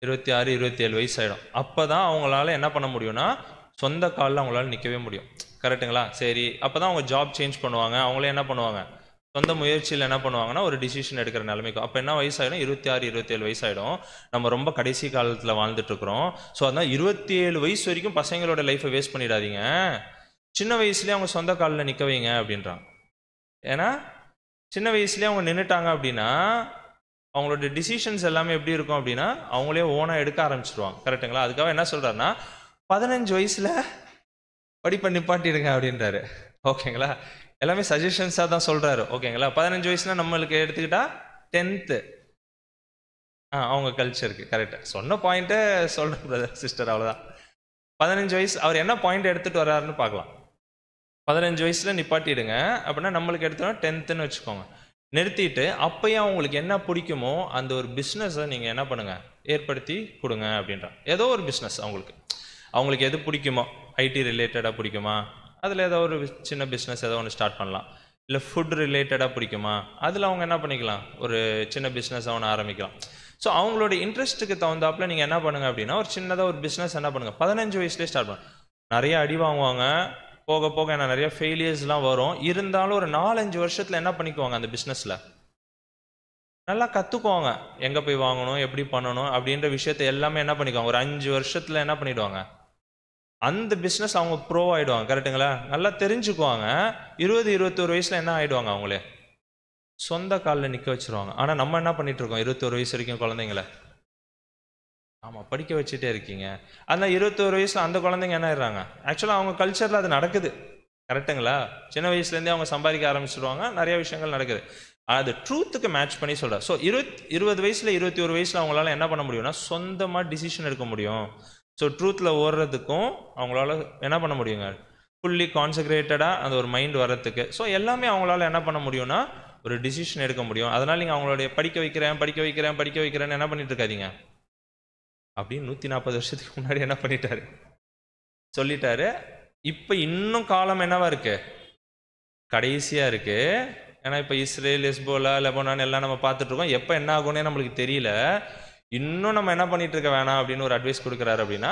26 27 வயசாகிடும். அப்போ தான் அவங்களால என்ன பண்ண முடியும்னா சொந்த காலில் அவங்களால நிற்கவே முடியும். கரெக்டுங்களா? சரி, அப்போ தான் அவங்க ஜாப் சேஞ்ச் பண்ணுவாங்க. அவங்களே என்ன பண்ணுவாங்க, சொந்த முயற்சியில் என்ன பண்ணுவாங்கன்னா ஒரு டிசிஷன் எடுக்கிற நிலைமைக்கும். அப்போ என்ன வயசாகிடும்? 26 27 வயசாகிடும். நம்ம ரொம்ப கடைசி காலத்தில் வாழ்ந்துட்டுருக்குறோம். ஸோ அதனால் 27 வயசு வரைக்கும் பசங்களோட லைஃப்பை வேஸ்ட் பண்ணிடாதீங்க, சின்ன வயசுலேயே அவங்க சொந்த காலில் நிற்க வைங்க அப்படின்றாங்க. ஏன்னா சின்ன வயசுலேயே அவங்க நின்றுட்டாங்க அப்படின்னா அவங்களோட டிசிஷன்ஸ் எல்லாமே எப்படி இருக்கும் அப்படின்னா அவங்களே ஓனாக எடுக்க ஆரம்பிச்சிடுவாங்க. கரெக்டுங்களா? அதுக்காக என்ன சொல்கிறாருன்னா 15 வயசில் படிப்பை நிப்பாட்டிடுங்க அப்படின்றாரு. ஓகேங்களா? எல்லாமே சஜஷன்ஸாக தான் சொல்கிறாரு. ஓகேங்களா? 15 வயசுல நம்மளுக்கு எடுத்துக்கிட்டா 10th அவங்க கல்ச்சருக்கு கரெக்டாக சொன்ன பாயிண்ட்டை சொல்கிறேன் பிரதர் சிஸ்டர், அவ்வளோதான். 15 வயசு அவர் என்ன பாயிண்ட் எடுத்துகிட்டு வர்றாருன்னு பார்க்கலாம். 15 வயசில் நிப்பாட்டிடுங்க அப்படின்னா நம்மளுக்கு எடுத்தோன்னா 10th வச்சுக்கோங்க. நிறுத்திட்டு அப்பயும் அவங்களுக்கு என்ன பிடிக்குமோ அந்த ஒரு பிஸ்னஸை நீங்கள் என்ன பண்ணுங்கள், ஏற்படுத்தி கொடுங்க அப்படின்றான். ஏதோ ஒரு பிஸ்னஸ் அவங்களுக்கு எது பிடிக்குமோ, ஐடி ரிலேட்டடாக பிடிக்குமா அதில் ஏதோ ஒரு சின்ன பிஸ்னஸ் ஏதோ ஒன்று ஸ்டார்ட் பண்ணலாம். இல்லை ஃபுட் ரிலேட்டடாக பிடிக்குமா அதில் அவங்க என்ன பண்ணிக்கலாம், ஒரு சின்ன பிஸ்னஸ் ஒன்று ஆரம்பிக்கலாம். ஸோ அவங்களோட இன்ட்ரெஸ்ட்டுக்கு தகுந்தாப்பில் நீங்கள் என்ன பண்ணுங்கள் அப்படின்னா ஒரு சின்னதாக ஒரு பிஸ்னஸ் என்ன பண்ணுங்கள் 15 வயசுலேயே ஸ்டார்ட் பண்ணுங்க. நிறைய அடி வாங்குவாங்க, போக போக என்ன நிறைய ஃபெயிலியர்ஸ்லாம் வரும். இருந்தாலும் ஒரு 4-5 வருஷத்தில் என்ன பண்ணிக்குவாங்க, அந்த பிஸ்னஸில் நல்லா கற்றுக்குவாங்க. எங்கே போய் வாங்கணும், எப்படி பண்ணணும் அப்படின்ற விஷயத்தை எல்லாமே என்ன பண்ணிக்குவாங்க. ஒரு 5 வருஷத்தில் என்ன பண்ணிவிடுவாங்க, அந்த பிஸ்னஸ் அவங்க ப்ரோ ஆகிடுவாங்க. கரெக்டுங்களா? நல்லா தெரிஞ்சுக்குவாங்க. 20-21 வயசில் என்ன ஆகிடுவாங்க, அவங்களே சொந்த காலில் நிற்க வச்சுருவாங்க. ஆனால் நம்ம என்ன பண்ணிகிட்ருக்கோம் 21 வயசு வரைக்கும் குழந்தைங்கள ஆமாம் படிக்க வச்சுட்டே இருக்கீங்க. ஆனால் 21 வயசில் அந்த குழந்தைங்க என்ன ஆயிடுறாங்க, ஆக்சுவலாக அவங்க கல்ச்சரில் அது நடக்குது. கரெக்டுங்களா? சின்ன வயசுலேருந்தே அவங்க சம்பாதிக்க ஆரம்பிச்சிடுவாங்க, நிறைய விஷயங்கள் நடக்குது. அது ட்ரூத்துக்கு மேட்ச் பண்ணி சொல்கிறார். ஸோ 20 வயசில் 21 வயசில் அவங்களால என்ன பண்ண முடியும்னா சொந்தமாக டிசிஷன் எடுக்க முடியும். ஸோ ட்ரூத்தில் ஓடுறதுக்கும் அவங்களால என்ன பண்ண முடியுங்க, ஃபுல்லி கான்சன்ட்ரேட்டடாக அந்த ஒரு மைண்ட் வர்றதுக்கு. ஸோ எல்லாமே அவங்களால என்ன பண்ண முடியும்னா ஒரு டிசிஷன் எடுக்க முடியும். அதனால் நீங்கள் அவங்களுடைய படிக்க வைக்கிறேன்னு என்ன பண்ணிட்டு இருக்காதீங்க. அப்படின்னு 140 வருஷத்துக்கு முன்னாடி என்ன பண்ணிட்டாரு, சொல்லிட்டாரு. இப்போ இன்னும் காலம் என்னவா இருக்கு, கடைசியாக இருக்கு. ஏன்னா இப்போ இஸ்ரேல், ஹெஸ்போலா, லெபனான் எல்லாம் நம்ம பார்த்துட்டு இருக்கோம். எப்போ என்ன ஆகும்னே நம்மளுக்கு தெரியல. இன்னும் நம்ம என்ன பண்ணிட்டு இருக்க வேணாம் அப்படின்னு ஒரு அட்வைஸ் கொடுக்குறாரு. அப்படின்னா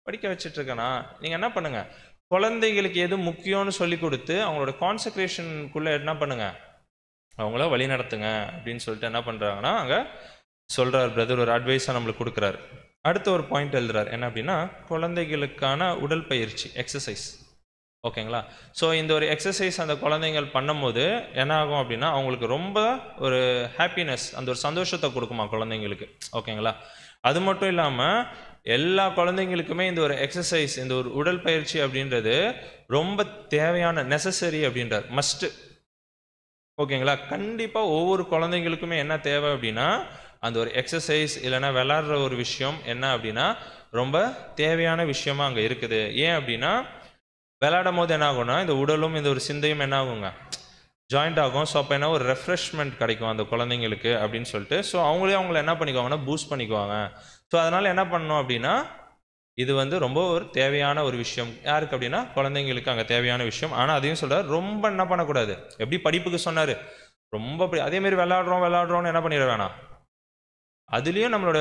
படிக்க வச்சுட்டு இருக்கேனா நீங்கள் என்ன பண்ணுங்க, குழந்தைகளுக்கு எது முக்கியம்னு சொல்லி கொடுத்து அவங்களோட கான்சன்ட்ரேஷனுக்குள்ளே என்ன பண்ணுங்க, அவங்கள வழி நடத்துங்க அப்படின்னு சொல்லிட்டு என்ன பண்ணுறாங்கன்னா அங்கே சொல்கிறார் பிரதர். ஒரு அட்வைஸாக நம்மளுக்கு கொடுக்குறாரு. அடுத்த ஒரு பாயிண்ட் எழுதுறாரு. என்ன அப்படின்னா குழந்தைகளுக்கான உடற்பயிற்சி, எக்ஸசைஸ். ஓகேங்களா? ஸோ இந்த ஒரு எக்ஸசைஸ் அந்த குழந்தைங்கள் பண்ணும்போது என்ன ஆகும் அப்படின்னா அவங்களுக்கு ரொம்ப ஒரு ஹாப்பினஸ், அந்த ஒரு சந்தோஷத்தை கொடுக்குமா குழந்தைங்களுக்கு. ஓகேங்களா? அது மட்டும் இல்லாமல் எல்லா குழந்தைங்களுக்குமே இந்த ஒரு எக்ஸசைஸ், இந்த ஒரு உடற்பயிற்சி அப்படின்றது ரொம்ப தேவையான, நெசசரி அப்படின்றார், மஸ்ட்டு. ஓகேங்களா? கண்டிப்பாக ஒவ்வொரு குழந்தைங்களுக்குமே என்ன தேவை அப்படின்னா அந்த ஒரு எக்ஸசைஸ் இல்லைன்னா விளாட்ற ஒரு விஷயம் என்ன அப்படின்னா ரொம்ப தேவையான விஷயமா அங்கே இருக்குது. ஏன் அப்படின்னா விளையாடும் போது என்ன ஆகும்னா இந்த உடலும் இந்த ஒரு சிந்தையும் என்ன ஆகுங்க, ஜாயிண்ட் ஆகும். ஸோ அப்போ என்ன ஒரு ரெஃப்ரெஷ்மெண்ட் கிடைக்கும் அந்த குழந்தைங்களுக்கு அப்படின்னு சொல்லிட்டு. ஸோ அவங்கள என்ன பண்ணிக்குவாங்கன்னா பூஸ்ட் பண்ணிக்குவாங்க. ஸோ அதனால் என்ன பண்ணணும் அப்படின்னா இது ரொம்ப ஒரு தேவையான ஒரு விஷயம். யாருக்கு அப்படின்னா குழந்தைங்களுக்கு அங்கே தேவையான விஷயம். ஆனால் அதையும் சொல்கிறார், ரொம்ப என்ன பண்ணக்கூடாது. எப்படி படிப்புக்கு சொன்னார், ரொம்ப அதேமாரி விளையாடுறோம்னு என்ன பண்ணிட வேணாம், அதுலேயும் நம்மளோட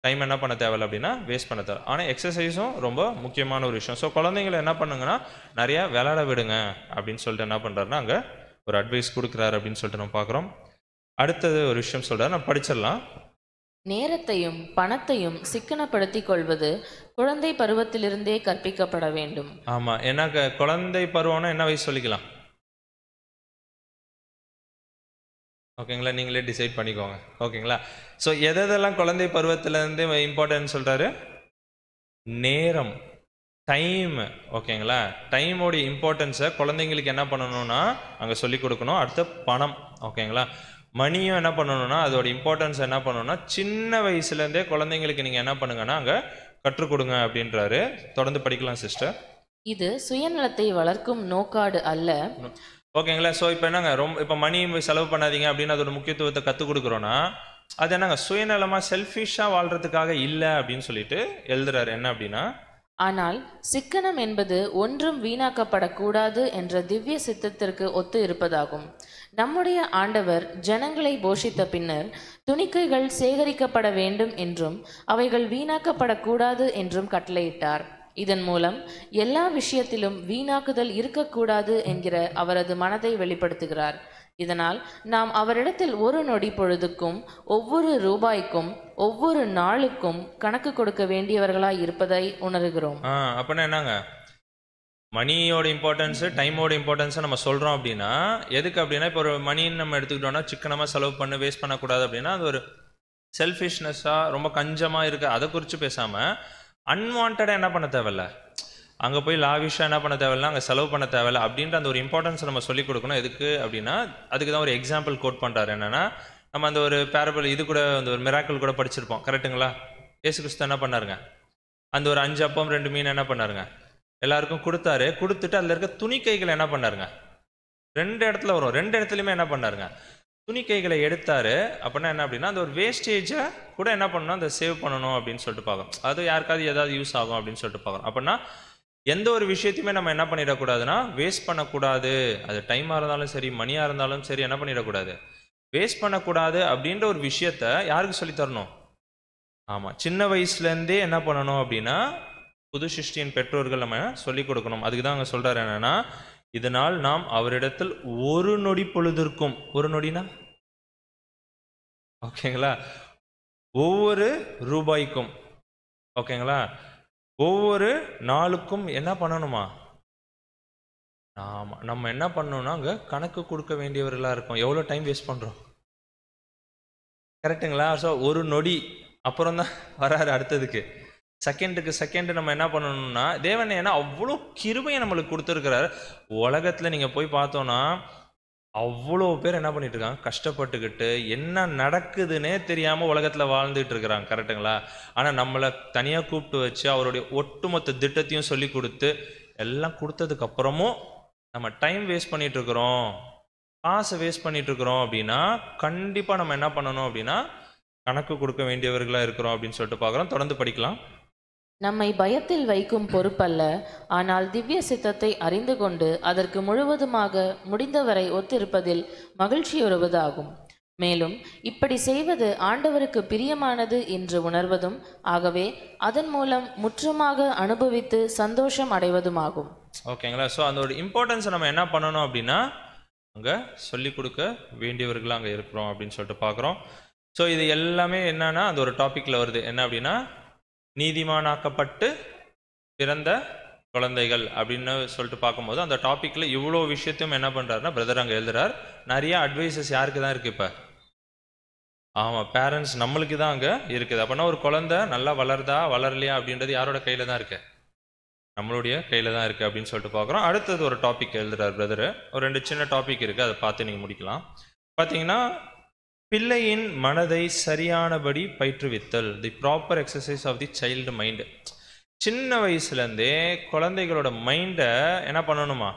டைம் என்ன பண்ண தேவையில்லை அப்படின்னா வேஸ்ட் பண்ண தேவை. ஆனால் எக்ஸசைஸும் ரொம்ப முக்கியமான ஒரு விஷயம். ஸோ குழந்தைங்களை என்ன பண்ணுங்கன்னா நிறையா விளையாட விடுங்க அப்படின்னு சொல்லிட்டு என்ன பண்ணுறாருன்னா அங்கே ஒரு அட்வைஸ் கொடுக்குறாரு அப்படின்னு சொல்லிட்டு நம்ம பார்க்குறோம். அடுத்தது ஒரு விஷயம் சொல்கிறார், நம்ம படிச்சிடலாம். நேரத்தையும் பணத்தையும் சிக்கனப்படுத்திக் கொள்வது குழந்தை பருவத்திலிருந்தே கற்பிக்கப்பட வேண்டும். ஆமாம், ஏன்னா குழந்தை பருவம்னா என்ன வயசு சொல்லிக்கலாம். ஓகேங்களா? நீங்களே டிசைட் பண்ணிக்கோங்க. ஓகேங்களா? ஸோ எதெல்லாம் குழந்தை பருவத்திலேருந்து இம்பார்ட்டன்ட் சொல்கிறாரு, நேரம், டைம். ஓகேங்களா? டைமோடைய இம்பார்ட்டன்ஸை குழந்தைங்களுக்கு என்ன பண்ணணும்னா அங்கே சொல்லிக் கொடுக்கணும். அடுத்து பணம். ஓகேங்களா? மணியும் என்ன பண்ணணும்னா அதோட இம்பார்ட்டன்ஸ் என்ன பண்ணணும்னா சின்ன வயசுலேருந்தே குழந்தைங்களுக்கு நீங்கள் என்ன பண்ணுங்கன்னா அங்கே கற்றுக் கொடுங்க அப்படின்றாரு. தொடர்ந்து படிக்கலாம் சிஸ்டர். இது சுயநலத்தை வளர்க்கும் நோக்காடு அல்ல. ஓகேங்களா? ஸோ இப்போ என்னங்க, இப்போ மணி செலவு பண்ணாதீங்க அப்படின்னு அதோட முக்கியத்துவத்தை கற்றுக் கொடுக்குறோன்னா, அது என்னங்க சுயநலமாக செல்ஃபிஷாக வாழ்கிறதுக்காக இல்லை அப்படின்னு சொல்லிட்டு எழுதுறாரு. என்ன அப்படின்னா, ஆனால் சிக்கனம் என்பது ஒன்றும் வீணாக்கப்படக்கூடாது என்ற திவ்ய சித்தத்திற்கு ஒத்து இருப்பதாகும். நம்முடைய ஆண்டவர் ஜனங்களை போஷித்த பின்னர் துணிக்கைகள் சேகரிக்கப்பட வேண்டும் என்றும் அவைகள் வீணாக்கப்படக்கூடாது என்றும் கட்டளையிட்டார். இதன் மூலம் எல்லா விஷயத்திலும் வீணாக்குதல் இருக்கக்கூடாது என்கிற அவரது மனதை வெளிப்படுத்துகிறார். இதனால் நாம் அவரிடத்தில் ஒரு நொடி பொழுதுக்கும் ஒவ்வொரு ரூபாய்க்கும் ஒவ்வொரு நாளுக்கும் கணக்கு கொடுக்க வேண்டியவர்களாய் இருப்பதை உணர்கிறோம். அப்படின்னா என்னங்க, மணியோட இம்பார்ட்டன்ஸு டைமோட இம்பார்ட்டன்ஸை நம்ம சொல்கிறோம் அப்படின்னா எதுக்கு அப்படின்னா, இப்போ ஒரு மணின்னு நம்ம எடுத்துக்கிட்டோம்னா சிக்கனமாக செலவு பண்ண வேஸ்ட் பண்ணக்கூடாது அப்படின்னா அது ஒரு செல்ஃபிஷ்னஸாக ரொம்ப கஞ்சமாக இருக்க அதை குறித்து பேசாமல் அன்வான்டாக என்ன பண்ண தேவையில்ல, அங்கே போய் லாவிஷாக என்ன பண்ண தேவையில்ல, அங்கே செலவு பண்ண தேவையில்ல அப்படின்ற அந்த ஒரு இம்பார்ட்டன்ஸை நம்ம சொல்லிக் கொடுக்கணும். எதுக்கு அப்படின்னா அதுக்கு தான் ஒரு எக்ஸாம்பிள் கோட் பண்ணுறாரு. என்னென்னா, நம்ம அந்த ஒரு பேரபிள் இது கூட அந்த ஒரு மிராக்கிள் கூட படிச்சிருப்போம், கரெக்டுங்களா? இயேசு கிறிஸ்து என்ன பண்ணாருங்க, அந்த ஒரு 5 அப்பம் 2 மீன் என்ன பண்ணாருங்க, எல்லாருக்கும் கொடுத்தாரு. கொடுத்துட்டு அதில் இருக்க துணிக்கைகளை என்ன பண்ணாருங்க, 2 இடத்துல வரும், 2 இடத்துலையுமே என்ன பண்ணாருங்க, துணிக்கைகளை எடுத்தாரு. அப்படின்னா என்ன அப்படின்னா அந்த ஒரு வேஸ்டேஜை கூட என்ன பண்ணணும், அதை சேவ் பண்ணணும் அப்படின்னு சொல்லிட்டு பார்க்கணும். அது யாருக்காவது ஏதாவது யூஸ் ஆகும் அப்படின்னு சொல்லிட்டு பார்க்கணும். அப்படின்னா எந்த ஒரு விஷயத்தையுமே நம்ம என்ன பண்ணிடக்கூடாதுன்னா வேஸ்ட் பண்ணக்கூடாது. அது டைமாக இருந்தாலும் சரி, மணியாக இருந்தாலும் சரி, என்ன பண்ணிடக்கூடாது, வேஸ்ட் பண்ணக்கூடாது அப்படின்ற ஒரு விஷயத்த யாருக்கு சொல்லித்தரணும்? ஆமாம், சின்ன வயசுலேருந்தே என்ன பண்ணணும் அப்படின்னா புது சிருஷ்டியின் பெற்றோர்கள் நம்ம சொல்லிக் கொடுக்கணும். அதுக்கு தான் அங்கே சொல்கிறார் என்னென்னா, இதனால் நாம் அவரிடத்தில் ஒரு நொடி பொழுதிற்கும், ஒரு நொடினா ஓகேங்களா, ஒவ்வொரு ரூபாய்க்கும், ஓகேங்களா, ஒவ்வொரு நாளுக்கும் என்ன பண்ணணுமா, ஆமாம், நம்ம என்ன பண்ணணும்னா அங்கே கணக்கு கொடுக்க வேண்டியவர்களாக இருக்கும். எவ்வளோ டைம் வேஸ்ட் பண்ணுறோம், கரெக்டுங்களா? ஸோ ஒரு நொடி அப்புறம் தான் வராரு அடுத்ததுக்கு, செகண்டுக்கு செகண்டு நம்ம என்ன பண்ணணும்னா, தேவன் ஏன்னா அவ்வளோ கிருபையை நம்மளுக்கு கொடுத்துருக்கிறார். உலகத்தில் நீங்கள் போய் பார்த்தோன்னா அவ்வளோ பேர் என்ன பண்ணிட்டு இருக்காங்க, கஷ்டப்பட்டுக்கிட்டு என்ன நடக்குதுன்னே தெரியாமல் உலகத்தில் வாழ்ந்துட்டு இருக்கிறாங்க, கரெக்டுங்களா? ஆனால் நம்மளை தனியாக கூப்பிட்டு வச்சு அவருடைய ஒட்டுமொத்த திட்டத்தையும் சொல்லி கொடுத்து எல்லாம் கொடுத்ததுக்கு அப்புறமும் நம்ம டைம் வேஸ்ட் பண்ணிட்டு இருக்கிறோம், காசை வேஸ்ட் பண்ணிட்டு இருக்கிறோம் அப்படின்னா கண்டிப்பாக நம்ம என்ன பண்ணணும் அப்படின்னா கணக்கு கொடுக்க வேண்டியவர்களாக இருக்கிறோம் அப்படின்னு சொல்லிட்டு பார்க்குறோம். தொடர்ந்து படிக்கலாம். நம்மை பயத்தில் வைக்கும் பொறுப்பல்ல, ஆனால் திவ்ய சித்தத்தை அறிந்து கொண்டு அதற்கு முழுவதுமாக முடிந்தவரை ஒத்திருப்பதில் மகிழ்ச்சியுறுவதாகும். மேலும் இப்படி செய்வது ஆண்டவருக்கு பிரியமானது என்று உணர்வதும் ஆகவே அதன் மூலம் முற்றுமாக அனுபவித்து சந்தோஷம் அடைவதுமாகும். ஓகேங்களா? ஸோ அந்த ஒரு இம்பார்ட்டன்ஸை நம்ம என்ன பண்ணணும் அப்படின்னா அங்கே சொல்லிக் கொடுக்க வேண்டியவர்களாக அங்கே இருக்கிறோம் அப்படின்னு சொல்லிட்டு பார்க்குறோம். ஸோ இது எல்லாமே என்னன்னா அந்த ஒரு டாப்பிக்கில் வருது. என்ன அப்படின்னா நீதிமானாக்கப்பட்டு பிறந்த குழந்தைகள் அப்படின்னு சொல்லிட்டு பார்க்கும்போது அந்த டாப்பிக்கில் இவ்வளோ விஷயத்தையும் என்ன பண்ணுறாருன்னா பிரதர் அங்கே எழுதுறார். நிறைய அட்வைசஸ் யாருக்கு தான் இருக்குது இப்போ? ஆமாம், பேரண்ட்ஸ் நம்மளுக்கு தான் அங்கே இருக்குது. அப்படின்னா ஒரு குழந்தை நல்லா வளருதா வளரலையா அப்படின்றது யாரோட கையில் தான் இருக்குது? நம்மளுடைய கையில் தான் இருக்குது அப்படின்னு சொல்லிட்டு பார்க்குறோம். அடுத்தது ஒரு டாபிக் எழுதுறார் பிரதரு. ஒரு 2 சின்ன டாபிக் இருக்குது, அதை பார்த்து நீங்கள் முடிக்கலாம். பார்த்தீங்கன்னா பிள்ளையின் மனதை சரியானபடி பயிற்றுவித்தல், the proper exercise of the child mind. சின்ன வயசுலேருந்தே குழந்தைகளோட மைண்டை என்ன பண்ணணுமா?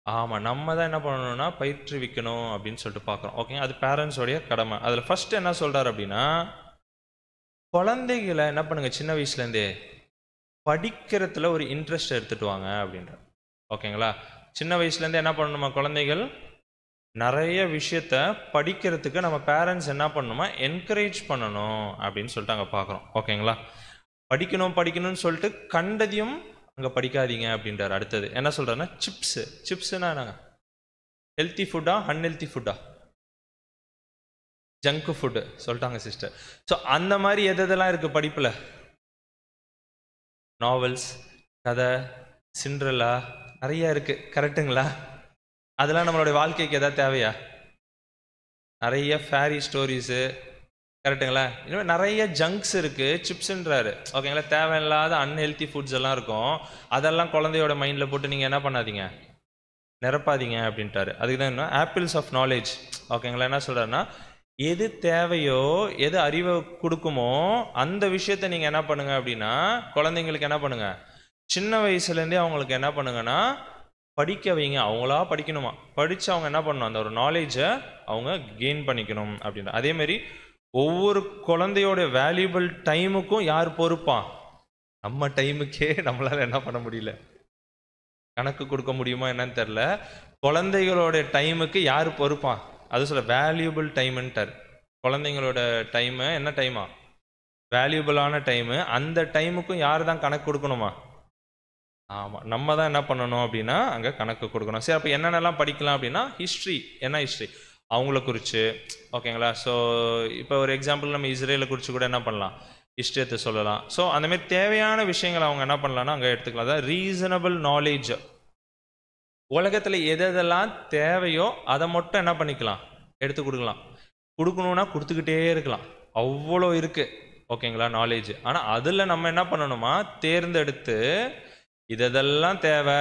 ஆமாம், நம்ம தான் என்ன பண்ணணும்னா பயிற்றுவிக்கணும் அப்படின்னு சொல்லிட்டு பார்க்குறோம். ஓகே, அது பேரண்ட்ஸோடைய கடமை. அதில் ஃபஸ்ட்டு என்ன சொல்கிறார் அப்படின்னா குழந்தைகளை என்ன பண்ணுங்க, சின்ன வயசுலேருந்தே படிக்கிறதுல ஒரு இன்ட்ரெஸ்ட் எடுத்துகிட்டு வாங்க அப்படின்ற. ஓகேங்களா? சின்ன வயசுலேருந்தே என்ன பண்ணணுமா, குழந்தைகள் நிறைய விஷயத்த படிக்கிறதுக்கு நம்ம பேரண்ட்ஸ் என்ன பண்ணணுமா என்கரேஜ் பண்ணணும் அப்படின்னு சொல்லிட்டு அங்கே பார்க்குறோம். ஓகேங்களா? படிக்கணும்னு சொல்லிட்டு கண்டதையும் அங்கே படிக்காதீங்க அப்படின்றார். அடுத்தது என்ன சொல்கிறாருன்னா சிப்ஸுன்னா என்னங்க, ஹெல்த்தி ஃபுட்டா அன்ஹெல்த்தி ஃபுட்டா? ஜங்க் ஃபுட்டு சொல்லிட்டாங்க சிஸ்டர். ஸோ அந்த மாதிரி எதெல்லாம் இருக்குது படிப்பில்? நாவல்ஸ், கதை, சிண்ட்ரெல்லா நிறைய இருக்குது, கரெக்டுங்களா? அதெல்லாம் நம்மளுடைய வாழ்க்கைக்கு எதாவது தேவையா? நிறைய ஃபேரி ஸ்டோரிஸு, கரெக்டுங்களா? இன்னும் நிறைய ஜங்க்ஸ் இருக்குது, சிப்ஸுன்றாரு. ஓகேங்களா? தேவையில்லாத அன்ஹெல்த்தி ஃபுட்ஸ் எல்லாம் இருக்கும். அதெல்லாம் குழந்தையோட மைண்டில் போட்டு நீங்கள் என்ன பண்ணாதீங்க, நிரப்பாதீங்க அப்படின்ட்டாரு. அதுக்கு தான் என்ன ஆப்பிள்ஸ் ஆஃப் நாலேஜ். ஓகேங்களா? என்ன சொல்கிறாருன்னா எது தேவையோ எது அறிவை கொடுக்குமோ அந்த விஷயத்தை நீங்கள் என்ன பண்ணுங்க அப்படின்னா குழந்தைங்களுக்கு என்ன பண்ணுங்க, சின்ன வயசுலேருந்தே அவங்களுக்கு என்ன பண்ணுங்கன்னா படிக்க வைங்க. அவங்களா படிக்கணுமா, படித்து அவங்க என்ன பண்ணணும், அந்த ஒரு நாலேஜை அவங்க கெயின் பண்ணிக்கணும் அப்படின்ற. அதேமாரி ஒவ்வொரு குழந்தையோட வேல்யூபிள் டைமுக்கும் யார் பொறுப்பான்? நம்ம டைமுக்கே நம்மளால் என்ன பண்ண முடியல, கணக்கு கொடுக்க முடியுமா என்னன்னு தெரில. குழந்தைகளோட டைமுக்கு யார் பொறுப்பான்? அது சொல்ல வேல்யூபிள் டைமுன்ட்டார். குழந்தைங்களோட டைமு என்ன டைமா? வேல்யூபிளான டைமு. அந்த டைமுக்கும் யார் தான் கணக்கு கொடுக்கணுமா? ஆமாம், நம்ம தான் என்ன பண்ணணும் அப்படின்னா அங்கே கணக்கு கொடுக்கணும். சரி, அப்போ என்னென்னலாம் படிக்கலாம் அப்படின்னா ஹிஸ்ட்ரி. என்ன ஹிஸ்ட்ரி? அவங்கள குறித்து. ஓகேங்களா? ஸோ இப்போ ஒரு எக்ஸாம்பிள் நம்ம இஸ்ரேலை குறித்து கூட என்ன பண்ணலாம், ஹிஸ்ட்ரியத்தை சொல்லலாம். ஸோ அந்தமாரி தேவையான விஷயங்களை அவங்க என்ன பண்ணலாம்னா அங்கே எடுத்துக்கலாம். அதான் ரீசனபிள் நாலேஜ். உலகத்தில் எதெல்லாம் தேவையோ அதை மட்டும் என்ன பண்ணிக்கலாம், எடுத்து கொடுக்கலாம். கொடுக்கணுன்னா கொடுத்துக்கிட்டே இருக்கலாம், அவ்வளோ இருக்குது. ஓகேங்களா? நாலேஜ். ஆனால் அதில் நம்ம என்ன பண்ணணுமா, தேர்ந்தெடுத்து இதெல்லாம் தேவை,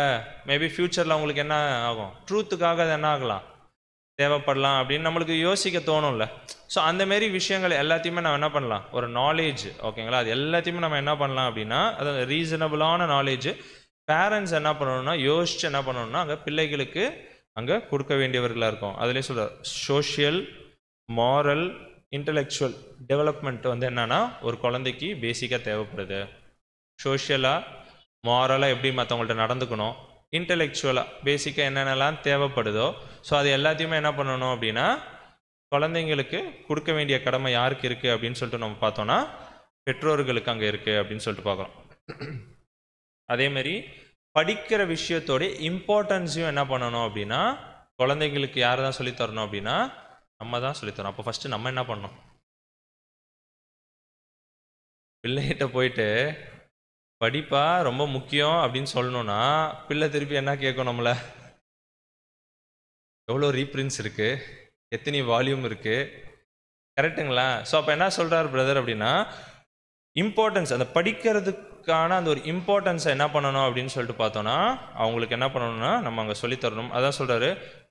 மேபி ஃப்யூச்சரில் அவங்களுக்கு என்ன ஆகும், ட்ரூத்துக்காக அது என்ன ஆகலாம், தேவைப்படலாம் அப்படின்னு நம்மளுக்கு யோசிக்க தோணும்ல. ஸோ அந்தமாரி விஷயங்கள் எல்லாத்தையுமே நம்ம என்ன பண்ணலாம், ஒரு நாலேஜ். ஓகேங்களா? அது எல்லாத்தையுமே நம்ம என்ன பண்ணலாம் அப்படின்னா அது ரீசனபிளான நாலேஜ். பேரண்ட்ஸ் என்ன பண்ணணும்னா யோசிச்சு என்ன பண்ணணும்னா அங்கே பிள்ளைகளுக்கு அங்கே கொடுக்க வேண்டியவர்களாக இருக்கும். அதுலேயும் சொல்ற சோஷியல், மாரல், இன்டலெக்சுவல் டெவலப்மெண்ட் வந்து என்னன்னா ஒரு குழந்தைக்கு பேசிக்காக தேவைப்படுது. சோஷியலாக, மாரலாக எப்படி மற்றவங்கள்ட்ட நடந்துக்கணும், இன்டலெக்சுவலாக பேசிக்காக என்னென்னலாம் தேவைப்படுதோ ஸோ அது எல்லாத்தையுமே என்ன பண்ணணும் அப்படின்னா குழந்தைங்களுக்கு கொடுக்க வேண்டிய கடமை யாருக்கு இருக்குது அப்படின்னு சொல்லிட்டு நம்ம பார்த்தோன்னா பெற்றோர்களுக்கு அங்கே இருக்குது அப்படின்னு சொல்லிட்டு பார்க்குறோம். அதேமாரி படிக்கிற விஷயத்தோடைய இம்பார்ட்டன்ஸையும் என்ன பண்ணணும் அப்படின்னா குழந்தைங்களுக்கு யார் தான் சொல்லித்தரணும் அப்படின்னா நம்ம தான் சொல்லித்தரோம். அப்போ ஃபஸ்ட்டு நம்ம என்ன பண்ணணும், பிள்ளைகிட்ட போயிட்டு படிப்பா ரொம்ப முக்கியம் அப்படின்னு சொல்லணும்னா பிள்ளை திருப்பி என்ன கேட்கும், நம்மளை எவ்வளோ ரீப்ரின்ஸ் இருக்குது, எத்தனை வால்யூம் இருக்குது, கரெக்டுங்களா? ஸோ அப்போ என்ன சொல்கிறார் பிரதர் அப்படின்னா இம்பார்ட்டன்ஸ், அந்த படிக்கிறதுக்கான அந்த ஒரு இம்பார்ட்டன்ஸை என்ன பண்ணணும் அப்படின்னு சொல்லிட்டு பார்த்தோன்னா அவங்களுக்கு என்ன பண்ணணும்னா நம்ம அங்கே சொல்லித்தரணும். அதான் சொல்கிறாரு,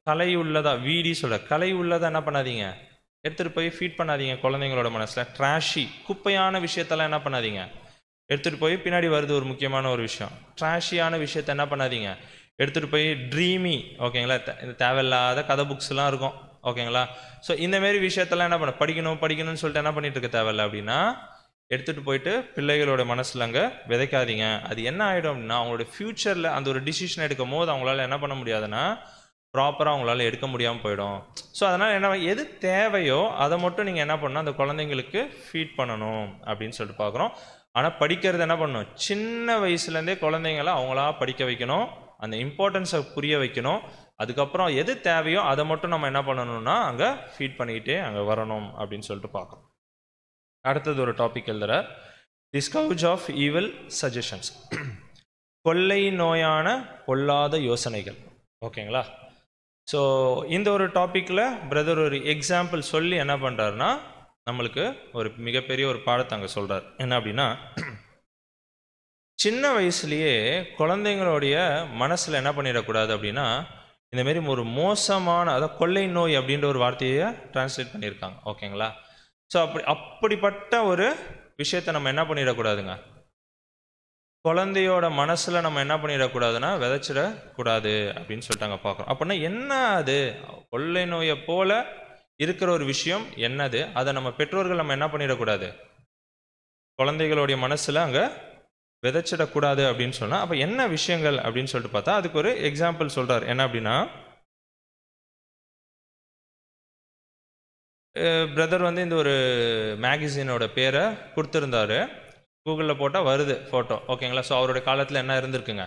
கலை உள்ளதா வீடி சொல்கிற கலை உள்ளதா என்ன பண்ணாதீங்க, எடுத்துகிட்டு போய் ஃபீட் பண்ணாதீங்க குழந்தைங்களோட மனசில். ட்ராஷி குப்பையான விஷயத்தெல்லாம் என்ன பண்ணாதீங்க, எடுத்துகிட்டு போய் பின்னாடி வருது ஒரு முக்கியமான ஒரு விஷயம், ட்ராஷியான விஷயத்த என்ன பண்ணாதீங்க, எடுத்துகிட்டு போய் ட்ரீமி. ஓகேங்களா? இந்த தேவையில்லாத கதை புக்ஸ்லாம் இருக்கும். ஓகேங்களா? ஸோ இந்தமாரி விஷயத்தெல்லாம் என்ன பண்ண படிக்கணும்னு சொல்லிட்டு என்ன பண்ணிட்டு இருக்க தேவையில்ல அப்படின்னா எடுத்துகிட்டு போயிட்டு பிள்ளைகளோட மனசில் அங்கே விதைக்காதீங்க. அது என்ன ஆகிடும் அப்படின்னா அவங்களோட ஃப்யூச்சரில் அந்த ஒரு டிசிஷன் எடுக்கும் போது அவங்களால என்ன பண்ண முடியாதுன்னா ப்ராப்பராக அவங்களால எடுக்க முடியாமல் போயிடும். ஸோ அதனால் என்ன, எது தேவையோ அதை மட்டும் நீங்கள் என்ன பண்ணணும், அந்த குழந்தைங்களுக்கு ஃபீட் பண்ணணும் அப்படின்னு சொல்லிட்டு பார்க்குறோம். ஆனால் படிக்கிறது என்ன பண்ணணும், சின்ன வயசுலேருந்தே குழந்தைங்கள அவங்களா படிக்க வைக்கணும், அந்த இம்பார்ட்டன்ஸை புரிய வைக்கணும். அதுக்கப்புறம் எது தேவையோ அதை மட்டும் நம்ம என்ன பண்ணணும்னா அங்கே ஃபீட் பண்ணிக்கிட்டே அங்கே வரணும் அப்படின்னு சொல்லிட்டு பார்க்குறோம். அடுத்தது ஒரு டாபிக் எழுதுற தி ஸ்கவுஜ் ஆஃப் ஈவில் சஜஷன்ஸ், கொள்ளை நோயான பொல்லாத யோசனைகள். ஓகேங்களா? ஸோ இந்த ஒரு டாப்பிக்கில் பிரதர் ஒரு எக்ஸாம்பிள் சொல்லி என்ன பண்ணுறாருன்னா நம்மளுக்கு ஒரு மிகப்பெரிய ஒரு பாடத்தை அங்கே சொல்கிறார். என்ன அப்படின்னா சின்ன வயசுலேயே குழந்தைங்களுடைய மனசில் என்ன பண்ணிடக்கூடாது அப்படின்னா இந்தமாரி ஒரு மோசமான, அதாவது கொள்ளை நோய் அப்படின்ற ஒரு வார்த்தையை டிரான்ஸ்லேட் பண்ணியிருக்காங்க. ஓகேங்களா? ஸோ அப்படிப்பட்ட ஒரு விஷயத்தை நம்ம என்ன பண்ணிடக்கூடாதுங்க, குழந்தையோட மனசில் நம்ம என்ன பண்ணிடக்கூடாதுன்னா விதைச்சிடக்கூடாது அப்படின்னு சொல்லிட்டு அங்கே பார்க்குறோம். அப்படின்னா என்ன, அது கொள்ளை நோயை போல இருக்கிற ஒரு விஷயம் என்னது, அதை நம்ம பெற்றோர்கள் நம்ம என்ன பண்ணிடக்கூடாது, குழந்தைகளுடைய மனசில் அங்கே விதைச்சிடக்கூடாது அப்படின்னு சொன்னால் அப்போ என்ன விஷயங்கள் அப்படின்னு சொல்லிட்டு பார்த்தா அதுக்கு ஒரு எக்ஸாம்பிள் சொல்கிறார். என்ன அப்படின்னா பிரதர் வந்து இந்த ஒரு மேகசினோட பேரை கொடுத்துருந்தாரு, கூகுளில் போட்டால் வருது ஃபோட்டோ. ஓகேங்களா? ஸோ அவருடைய காலத்தில் என்ன இருந்திருக்குங்க,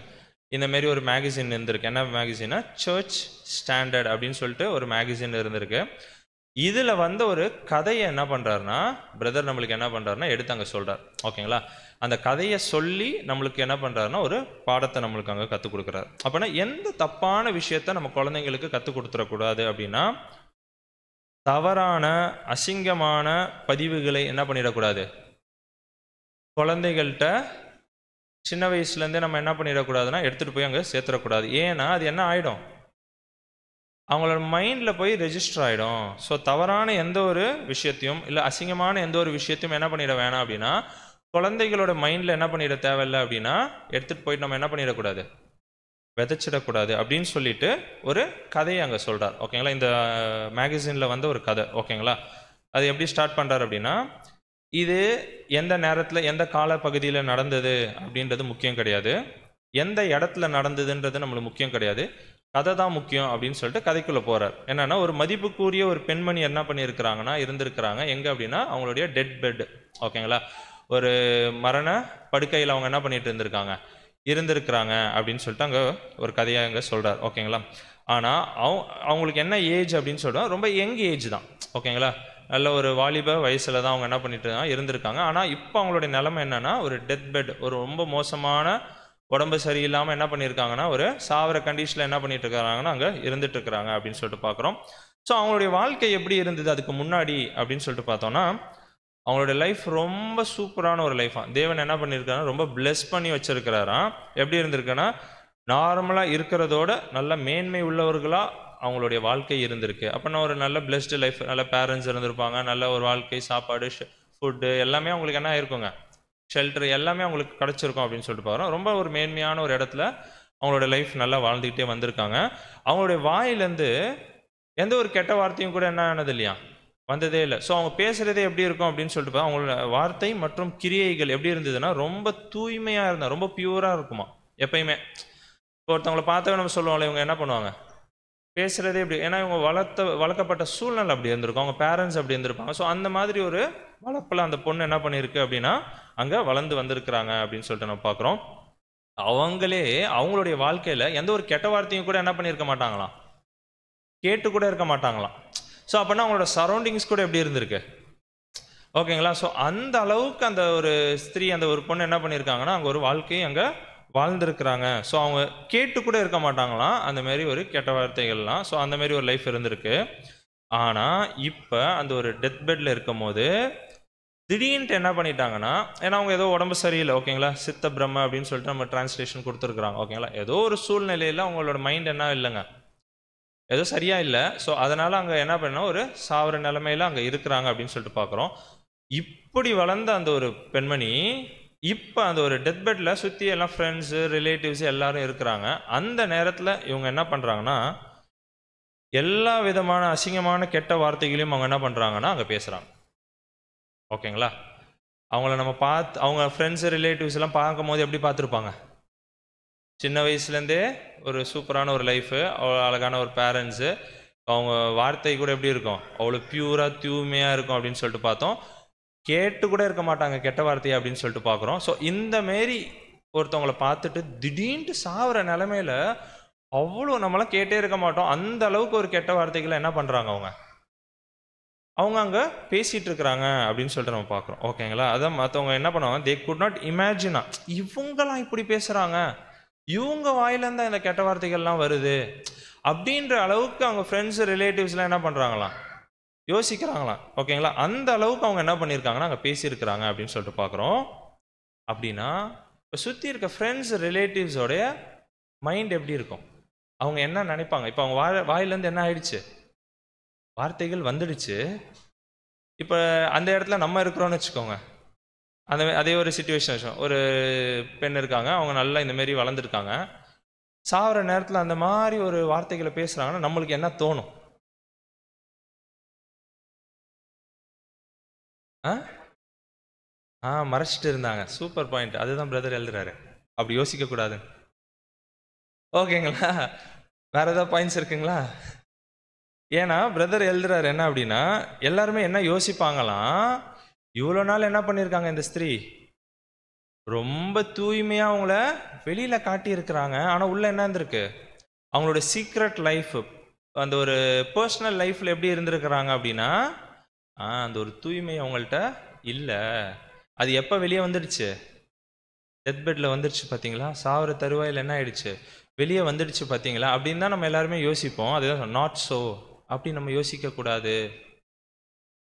இந்தமாரி ஒரு மேகசின் இருந்திருக்கு. என்ன மேகசினா, சர்ச் ஸ்டாண்டர்ட் அப்படின்னு சொல்லிட்டு ஒரு மேகசின் இருந்திருக்கு. இதில் வந்து ஒரு கதையை என்ன பண்ணுறாருனா பிரதர் நம்மளுக்கு என்ன பண்ணுறாருனா எடுத்து அங்கே சொல்கிறார். ஓகேங்களா? அந்த கதையை சொல்லி நம்மளுக்கு என்ன பண்ணுறாருனா ஒரு பாடத்தை நம்மளுக்கு அங்கே கற்றுக் கொடுக்குறாரு. அப்படின்னா எந்த தப்பான விஷயத்த நம்ம குழந்தைங்களுக்கு கற்றுக் கொடுத்துடக்கூடாது அப்படின்னா தவறான அசிங்கமான பதிவுகளை என்ன பண்ணிடக்கூடாது, குழந்தைகள்கிட்ட சின்ன வயசுலேருந்தே நம்ம என்ன பண்ணிடக்கூடாதுன்னா எடுத்துகிட்டு போய் அங்கே சேர்த்துடக்கூடாது. ஏன்னா அது என்ன ஆகிடும், அவங்களோட மைண்டில் போய் ரெஜிஸ்டர் ஆகிடும். ஸோ தவறான எந்த ஒரு விஷயத்தையும் இல்லை அசிங்கமான எந்த ஒரு விஷயத்தையும் என்ன பண்ணிட வேணாம் அப்படின்னா குழந்தைகளோட மைண்டில் என்ன பண்ணிட தேவையில்லை அப்படின்னா எடுத்துகிட்டு போயிட்டு நம்ம என்ன பண்ணிடக்கூடாது, விதைச்சிடக்கூடாது அப்படின்னு சொல்லிட்டு ஒரு கதையை அங்கே சொல்கிறார். ஓகேங்களா, இந்த மேகசினில் வந்து ஒரு கதை. ஓகேங்களா, அது எப்படி ஸ்டார்ட் பண்ணுறாரு அப்படின்னா, இது எந்த நேரத்தில் எந்த கால பகுதியில் நடந்தது அப்படின்றது முக்கியம் கிடையாது, எந்த இடத்துல நடந்ததுன்றது நம்மளுக்கு முக்கியம் கிடையாது, கதை தான் முக்கியம் அப்படின்னு சொல்லிட்டு கதைக்குள்ளே போகிறார். என்னன்னா, ஒரு மதிப்புக்குரிய ஒரு பெண்மணி என்ன பண்ணியிருக்கிறாங்கன்னா இருந்திருக்கிறாங்க. எங்கே அப்படின்னா அவங்களுடைய டெட் பெட். ஓகேங்களா, ஒரு மரண படுக்கையில் அவங்க என்ன பண்ணிட்டு இருந்திருக்கிறாங்க அப்படின்னு சொல்லிட்டு அங்கே ஒரு கதையாக அங்கே சொல்கிறார். ஓகேங்களா, ஆனால் அவங்களுக்கு என்ன ஏஜ் அப்படின்னு சொல்கிறோம், ரொம்ப யங் ஏஜ் தான். ஓகேங்களா, நல்ல ஒரு வாலிப வயசில் தான் அவங்க என்ன பண்ணிட்டு இருந்திருக்காங்க. ஆனால் இப்போ அவங்களுடைய நிலைமை என்னென்னா ஒரு டெத் பெட், ஒரு ரொம்ப மோசமான உடம்பு சரியில்லாமல் என்ன பண்ணியிருக்காங்கன்னா ஒரு சாவர கண்டிஷனில் என்ன பண்ணிட்டு இருக்கிறாங்கன்னா அங்கே இருந்துட்டு இருக்கிறாங்க அப்படின்னு சொல்லிட்டு பார்க்குறோம். ஸோ அவங்களுடைய வாழ்க்கை எப்படி இருந்தது அதுக்கு முன்னாடி அப்படின்னு சொல்லிட்டு பார்த்தோம்னா, அவங்களுடைய லைஃப் ரொம்ப சூப்பரான ஒரு லைஃபாக தேவன் என்ன பண்ணியிருக்காருன்னா ரொம்ப பிளெஸ் பண்ணி வச்சிருக்கிறாராம். எப்படி இருந்திருக்குன்னா, நார்மலாக இருக்கிறதோட நல்ல மேன்மை உள்ளவர்களாக அவங்களுடைய வாழ்க்கை இருந்திருக்கு. அப்படின்னா ஒரு நல்ல பிளெஸ்டு லைஃப், நல்ல பேரண்ட்ஸ் இருந்திருப்பாங்க, நல்ல ஒரு வாழ்க்கை, சாப்பாடு, ஃபுட்டு எல்லாமே அவங்களுக்கு என்ன இருக்குங்க, ஷெல்டர் எல்லாமே அவங்களுக்கு கிடச்சிருக்கும் அப்படின்னு சொல்லிட்டு பார்க்குறோம். ரொம்ப ஒரு மேன்மையான ஒரு இடத்துல அவங்களோட லைஃப் நல்லா வாழ்ந்துக்கிட்டே வந்திருக்காங்க. அவங்களுடைய வாயிலேருந்து எந்த ஒரு கெட்ட வார்த்தையும் கூட என்ன ஆனது இல்லையா, வந்ததே இல்லை. ஸோ அவங்க பேசுகிறதே எப்படி இருக்கும் அப்படின்னு சொல்லிட்டு அவங்களோட வார்த்தை மற்றும் கிரியைகள் எப்படி இருந்ததுன்னா ரொம்ப தூய்மையாக இருந்தால், ரொம்ப பியூராக இருக்குமா எப்பயுமே. ஒருத்தவங்களை பார்த்தவங்க நம்ம சொல்லுவாங்களே, இவங்க என்ன பண்ணுவாங்க, பேசுகிறதே எப்படி, ஏன்னா இவங்க வளர்க்கப்பட்ட சூழ்நிலை அப்படி இருந்திருக்கும், அவங்க பேரண்ட்ஸ் அப்படி இருந்திருப்பாங்க. ஸோ அந்த மாதிரி ஒரு வளர்ப்பில் அந்த பொண்ணு என்ன பண்ணியிருக்கு அப்படின்னா அங்கே வளர்ந்து வந்திருக்கிறாங்க அப்படின்னு சொல்லிட்டு நம்ம பார்க்குறோம். அவங்களே அவங்களுடைய வாழ்க்கையில் எந்த ஒரு கெட்ட வார்த்தையும் கூட என்ன பண்ணியிருக்க மாட்டாங்களாம், கேட்டு கூட இருக்க மாட்டாங்களாம். ஸோ அப்படின்னா அவங்களோட சரௌண்டிங்ஸ் கூட எப்படி இருந்திருக்கு. ஓகேங்களா, ஸோ அந்த அளவுக்கு அந்த ஒரு ஸ்திரீ, அந்த ஒரு பொண்ணு என்ன பண்ணியிருக்காங்கன்னா அங்கே ஒரு வாழ்க்கையை அங்கே வாழ்ந்துருக்குறாங்க. ஸோ அவங்க கேட்டு கூட இருக்க மாட்டாங்களாம் அந்த மாதிரி ஒரு கெட்ட வார்த்தைகள்லாம். ஸோ அந்த மாதிரி ஒரு லைஃப் இருந்திருக்கு. ஆனால் இப்போ அந்த ஒரு டெத் பெட்டில் இருக்கும் போது திடீர்னு என்ன பண்ணிட்டாங்கன்னா, ஏன்னா அவங்க ஏதோ உடம்பு சரியில்லை. ஓகேங்களா, சித்த பிரம்ம அப்படின்னு சொல்லிட்டு நம்ம டிரான்ஸ்லேஷன் கொடுத்துருக்குறாங்க. ஓகேங்களா, ஏதோ ஒரு சூழ்நிலையில் அவங்களோட மைண்ட் என்ன இல்லைங்க, ஏதோ சரியா இல்லை. ஸோ அதனால் அங்கே என்ன பண்ணால் ஒரு சாவர நிலைமையில் அங்கே இருக்கிறாங்க அப்படின்னு சொல்லிட்டு பார்க்குறோம். இப்படி வளர்ந்த அந்த ஒரு பெண்மணி இப்போ அந்த ஒரு டெத் பெட்டில் சுற்றி எல்லாம் ஃப்ரெண்ட்ஸு, ரிலேட்டிவ்ஸ் எல்லாரும் இருக்கிறாங்க. அந்த நேரத்தில் இவங்க என்ன பண்ணுறாங்கன்னா எல்லா விதமான அசிங்கமான கெட்ட வார்த்தைகளையும் அவங்க என்ன பண்ணுறாங்கன்னா அங்கே பேசுகிறாங்க. ஓகேங்களா, அவங்கள நம்ம அவங்க ஃப்ரெண்ட்ஸு, ரிலேட்டிவ்ஸ் எல்லாம் பார்க்கும் போது எப்படி பார்த்துருப்பாங்க, சின்ன வயசுலேருந்தே ஒரு சூப்பரான ஒரு லைஃபு, அவ்வளோ அழகான ஒரு பேரண்ட்ஸு, அவங்க வார்த்தை கூட எப்படி இருக்கும், அவ்வளோ பியூராக தூய்மையாக இருக்கும் அப்படின்னு சொல்லிட்டு பார்த்தோம். கேட்டு கூட இருக்க மாட்டாங்க கெட்ட வார்த்தையை அப்படின்னு சொல்லிட்டு பார்க்குறோம். ஸோ இந்த மாரி ஒருத்தவங்களை பார்த்துட்டு திடீர்னு சாவர நிலைமையில அவ்வளோ நம்மளாம் கேட்டே இருக்க மாட்டோம், அந்த அளவுக்கு ஒரு கெட்ட வார்த்தைகளை என்ன பண்ணுறாங்க அவங்க அங்கே பேசிகிட்டு இருக்கிறாங்க அப்படின்னு சொல்லிட்டு நம்ம பார்க்குறோம். ஓகேங்களா, அதான் மற்றவங்க என்ன பண்ணுவாங்க, தே குட் நாட் இமேஜினா இவங்கெல்லாம் இப்படி பேசுகிறாங்க, இவங்க வாயிலேருந்து தான் இந்த கெட்ட வார்த்தைகள்லாம் வருது அப்படின்ற அளவுக்கு அவங்க ஃப்ரெண்ட்ஸு, ரிலேட்டிவ்ஸ்லாம் என்ன பண்ணுறாங்களாம், யோசிக்கிறாங்களாம். ஓகேங்களா, அந்த அளவுக்கு அவங்க என்ன பண்ணியிருக்காங்கன்னா அங்கே பேசியிருக்கிறாங்க அப்படின்னு சொல்லிட்டு பார்க்குறோம். அப்படின்னா இப்போ சுற்றி இருக்க ஃப்ரெண்ட்ஸ், ரிலேட்டிவ்ஸோடைய மைண்ட் எப்படி இருக்கும், அவங்க என்ன நினைப்பாங்க. இப்போ அவங்க வாயிலேருந்து என்ன ஆயிடுச்சு, வார்த்தைகள் வந்துடுச்சு. இப்போ அந்த இடத்துல நம்ம இருக்கிறோன்னு வச்சுக்கோங்க, அதே ஒரு சிச்சுவேஷன், ஒரு பெண் இருக்காங்க, அவங்க நல்லா இந்தமாரி வளர்ந்துருக்காங்க, சாகிற நேரத்தில் அந்த மாதிரி ஒரு வார்த்தைகளை பேசுகிறாங்கன்னா நம்மளுக்கு என்ன தோணும்? மறைச்சிட்டு இருந்தாங்க. Super point. அதுதான் பிரதர் எழுதுறாரு, அப்படி யோசிக்கக்கூடாது. ஓகேங்களா, வேற ஏதாவது பாயிண்ட்ஸ் இருக்குங்களா? ஏன்னா பிரதர் எழுதுறாரு என்ன அப்படின்னா, எல்லாருமே என்ன யோசிப்பாங்களாம், இவ்வளோ நாள் என்ன பண்ணியிருக்காங்க இந்த ஸ்திரீ, ரொம்ப தூய்மையாக அவங்கள வெளியில் காட்டி இருக்கிறாங்க, ஆனால் உள்ள என்ன இருந்திருக்கு, அவங்களோட சீக்ரெட் லைஃப், அந்த ஒரு பர்சனல் லைஃப்பில் எப்படி இருந்திருக்கிறாங்க அப்படின்னா, அந்த ஒரு தூய்மை அவங்கள்ட்ட இல்லை. அது எப்போ வெளியே வந்துடுச்சு, டெத் பெட்டில் வந்துடுச்சு பார்த்தீங்களா, சாவர தருவாயில் என்ன ஆயிடுச்சு, வெளியே வந்துடுச்சு பார்த்தீங்களா அப்படின்னு தான் நம்ம எல்லாருமே யோசிப்போம். அதுதான் நாட் ஸோ, அப்படி நம்ம யோசிக்கக்கூடாது.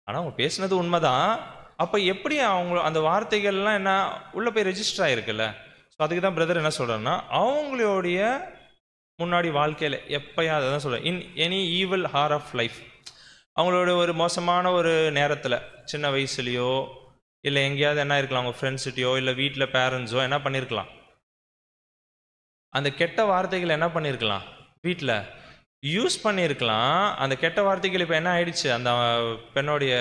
ஆனால் அவங்க பேசுனது உண்மைதான். அப்போ எப்படி அவங்க அந்த வார்த்தைகள்லாம் என்ன உள்ளே போய் ரெஜிஸ்டர் ஆகிருக்குல்ல. ஸோ அதுக்கு தான் பிரதர் என்ன சொல்கிறேன்னா, அவங்களுடைய முன்னாடி வாழ்க்கையில் எப்போயாவது தான் சொல்கிறேன், in any evil hour of life, அவங்களோட ஒரு மோசமான ஒரு நேரத்தில் சின்ன வயசுலேயோ இல்லை எங்கேயாவது என்ன இருக்கலாம், அவங்க ஃப்ரெண்ட்ஸ்கிட்டயோ இல்லை வீட்டில் பேரண்ட்ஸோ என்ன பண்ணியிருக்கலாம், அந்த கெட்ட வார்த்தைகள் என்ன பண்ணியிருக்கலாம், வீட்டில் யூஸ் பண்ணியிருக்கலாம். அந்த கெட்ட வார்த்தைகள் இப்போ என்ன ஆயிடுச்சு, அந்த பெண்ணோடைய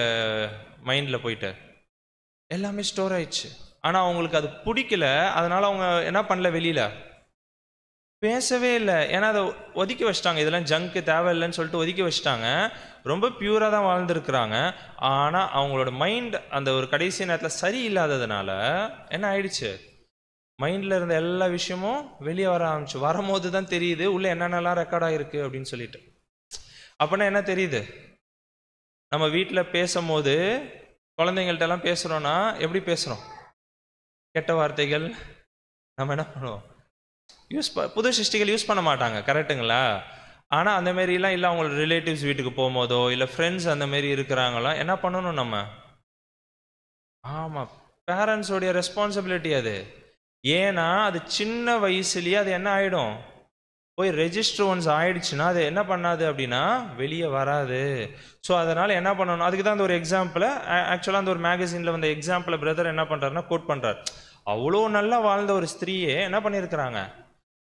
மைண்டில் போயிட்டு எல்லாமே ஸ்டோர் ஆயிடுச்சு. ஆனால் அவங்களுக்கு அது பிடிக்கல. அதனால அவங்க என்ன பண்ணல, வெளியில் பேசவே இல்லை. ஏன்னா அதை ஒதுக்கி வச்சிட்டாங்க. இதெல்லாம் ஜங்க்கு தேவையில்லைன்னு சொல்லிட்டு ஒதுக்கி வச்சிட்டாங்க. ரொம்ப பியூராக தான் வாழ்ந்துருக்குறாங்க. ஆனால் அவங்களோட மைண்ட் அந்த ஒரு கடைசி நேரத்தில் சரியில்லாததுனால என்ன ஆயிடுச்சு, மைண்டில் இருந்த எல்லா விஷயமும் வெளியே வர ஆரம்பிச்சு. வரும்போது தான் தெரியுது உள்ளே என்னென்னலாம் ரெக்கார்ட் ஆகிருக்கு அப்படின்னு சொல்லிட்டு. அப்படின்னா என்ன தெரியுது, நம்ம வீட்டில் பேசும்போது குழந்தைங்கள்ட்ட எல்லாம் பேசுகிறோன்னா எப்படி பேசுகிறோம், கெட்ட வார்த்தைகள் நம்ம என்ன பண்ணுவோம், புது சிருஷ்டிகள் யூஸ் பண்ண மாட்டாங்க, கரெக்டுங்களா? ஆனால் அந்த மாரிலாம் இல்லை, அவங்களோட ரிலேட்டிவ்ஸ் வீட்டுக்கு போகும்போதோ இல்லை ஃப்ரெண்ட்ஸ் அந்த மாரி இருக்கிறாங்களா, என்ன பண்ணணும் நம்ம, ஆமாம், பேரண்ட்ஸோடைய ரெஸ்பான்சிபிலிட்டி அது. ஏன்னா அது சின்ன வயசுலேயே அது என்ன ஆகிடும், போய் ரெஜிஸ்டர் ஒன்ஸ் ஆயிடுச்சுன்னா அது என்ன பண்ணாது அப்படின்னா வெளியே வராது. ஸோ அதனால் என்ன பண்ணணும், அதுக்கு தான் அந்த ஒரு எக்ஸாம்பிளை ஆக்சுவலாக அந்த ஒரு மேகசினில் வந்த எக்ஸாம்பிளை பிரதர் என்ன பண்ணுறாருன்னா கோட் பண்ணுறார். அவ்வளோ நல்லா வாழ்ந்த ஒரு ஸ்திரீயே என்ன பண்ணியிருக்கிறாங்க,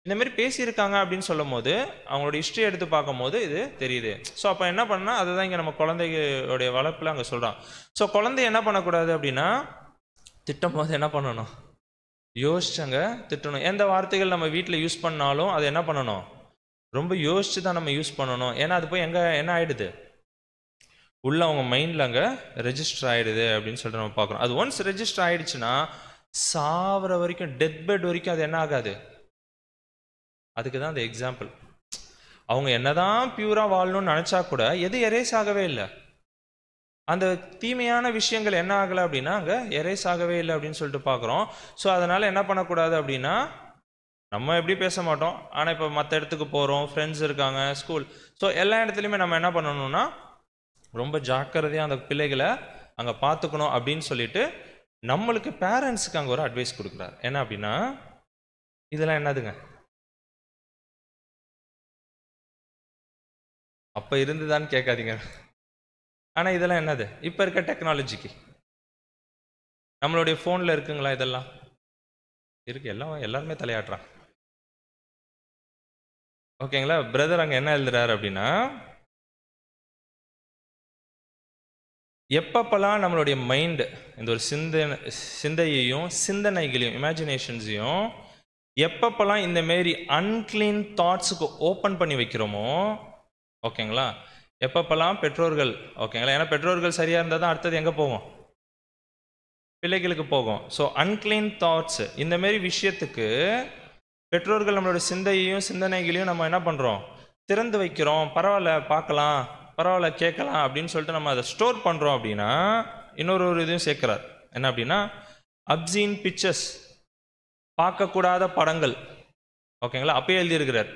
இந்த மாதிரி பேசியிருக்காங்க அப்படின்னு சொல்லும் போது அவங்களோட ஹிஸ்ட்ரி எடுத்து பார்க்கும் போது இது தெரியுது. ஸோ அப்போ என்ன பண்ணால் அதுதான் இங்கே நம்ம குழந்தைகளுடைய வளர்ப்பில் அங்கே சொல்கிறான். ஸோ குழந்தைய என்ன பண்ணக்கூடாது அப்படின்னா திட்டும் போது என்ன பண்ணணும், யோசிச்சங்க திட்டணும். எந்த வார்த்தைகள் நம்ம வீட்டில் யூஸ் பண்ணாலும் அது என்ன பண்ணணும், ரொம்ப யோசிச்சு தான் நம்ம யூஸ் பண்ணணும். ஏன்னா அது போய் எங்கே என்ன ஆகிடுது, உள்ள அவங்க மைண்டில் அங்கே ரெஜிஸ்டர் ஆகிடுது அப்படின்னு சொல்லிட்டு நம்ம பார்க்குறோம். அது ஒன்ஸ் ரெஜிஸ்டர் ஆகிடுச்சுன்னா சாவர வரைக்கும், டெத் பெட் வரைக்கும் அது என்ன ஆகாது. அதுக்கு தான் அந்த எக்ஸாம்பிள். அவங்க என்னதான் பியூராக வாழணும்னு நினச்சா கூட எது எரேஸ் ஆகவே இல்லை, அந்த தீமையான விஷயங்கள் என்ன ஆகலை அப்படின்னா அங்கே எரேஸ் ஆகவே இல்லை அப்படின்னு சொல்லிட்டு பார்க்குறோம். ஸோ அதனால் என்ன பண்ணக்கூடாது அப்படின்னா, நம்ம எப்படி பேச மாட்டோம், ஆனால் இப்போ மற்ற இடத்துக்கு போகிறோம், ஃப்ரெண்ட்ஸ் இருக்காங்க, ஸ்கூல், ஸோ எல்லா இடத்துலையுமே நம்ம என்ன பண்ணணும்னா ரொம்ப ஜாக்கிரதையாக அந்த பிள்ளைகளை அங்கே பார்த்துக்கணும் அப்படின்னு சொல்லிட்டு நம்மளுக்கு பேரண்ட்ஸுக்கு அங்கே ஒரு அட்வைஸ் கொடுக்குறாரு. என்ன அப்படின்னா, இதெல்லாம் என்னதுங்க, அப்போ இருந்துதான்னு கேட்காதீங்க. ஆனால் இதெல்லாம் என்னது, இப்போ இருக்க டெக்னாலஜிக்கு நம்மளுடைய ஃபோனில் இருக்குங்களா, இதெல்லாம் இருக்கு, எல்லாருமே தலையாட்டுறான். ஓகேங்களா? பிரதர் அங்கே என்ன எழுதுறாரு அப்படின்னா, எப்பப்பெல்லாம் நம்மளுடைய மைண்டு இந்த ஒரு சிந்தையையும் சிந்தனைகளையும் இமேஜினேஷன்ஸையும் எப்பப்பெல்லாம் இந்த மாரி அன்கிளீன் தாட்ஸுக்கு ஓப்பன் பண்ணி வைக்கிறோமோ, ஓகேங்களா, எப்பப்பெல்லாம் பெற்றோர்கள், ஓகேங்களா, ஏன்னா பெற்றோர்கள் சரியாக இருந்தால் தான் அடுத்தது எங்கே போகும், பிள்ளைகளுக்கு போகும். ஸோ அன்கிளீன் தாட்ஸு இந்த மாரி விஷயத்துக்கு பெற்றோர்கள் நம்மளோட சிந்தையையும் சிந்தனைகளையும் நம்ம என்ன பண்ணுறோம், திறந்து வைக்கிறோம். பரவாயில்ல பார்க்கலாம், பரவாயில்ல கேட்கலாம் அப்படின்னு சொல்லிட்டு நம்ம அதை ஸ்டோர் பண்ணுறோம் அப்படின்னா இன்னொரு இதையும் சேர்க்குறார். என்ன அப்படின்னா, அப்சீன் பிக்சர்ஸ், பார்க்கக்கூடாத படங்கள், ஓகேங்களா, அப்பயே எழுதியிருக்கிறார்.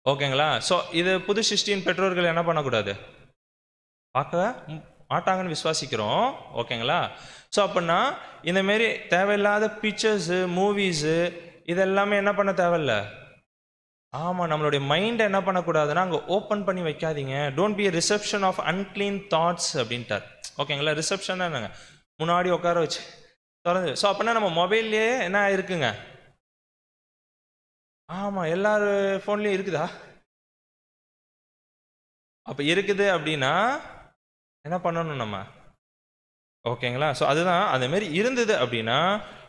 ஓகேங்களா? ஸோ இது புது சிருஷ்டியின் பெற்றோர்கள் என்ன பண்ணக்கூடாது, பார்க்க மாட்டாங்கன்னு விசுவாசிக்கிறோம். ஓகேங்களா? ஸோ அப்படின்னா இந்தமாரி தேவையில்லாத பிக்சர்ஸு மூவிஸு இதெல்லாமே என்ன பண்ண தேவையில்ல. ஆமாம், நம்மளுடைய மைண்டை என்ன பண்ணக்கூடாதுன்னா அங்கே ஓப்பன் பண்ணி வைக்காதீங்க. Don't be reception of unclean thoughts அப்படின்ட்டார். ஓகேங்களா? ரிசப்ஷன் என்னங்க, முன்னாடி உட்கார வச்சு திறந்து. ஸோ அப்படின்னா நம்ம மொபைல்லையே என்ன இருக்குங்க, ஆமாம் எல்லார் ஃபோன்லேயும் இருக்குதா, அப்போ இருக்குது அப்படின்னா என்ன பண்ணணும் நம்ம, ஓகேங்களா? ஸோ அதுதான் அந்தமாரி இருந்தது அப்படின்னா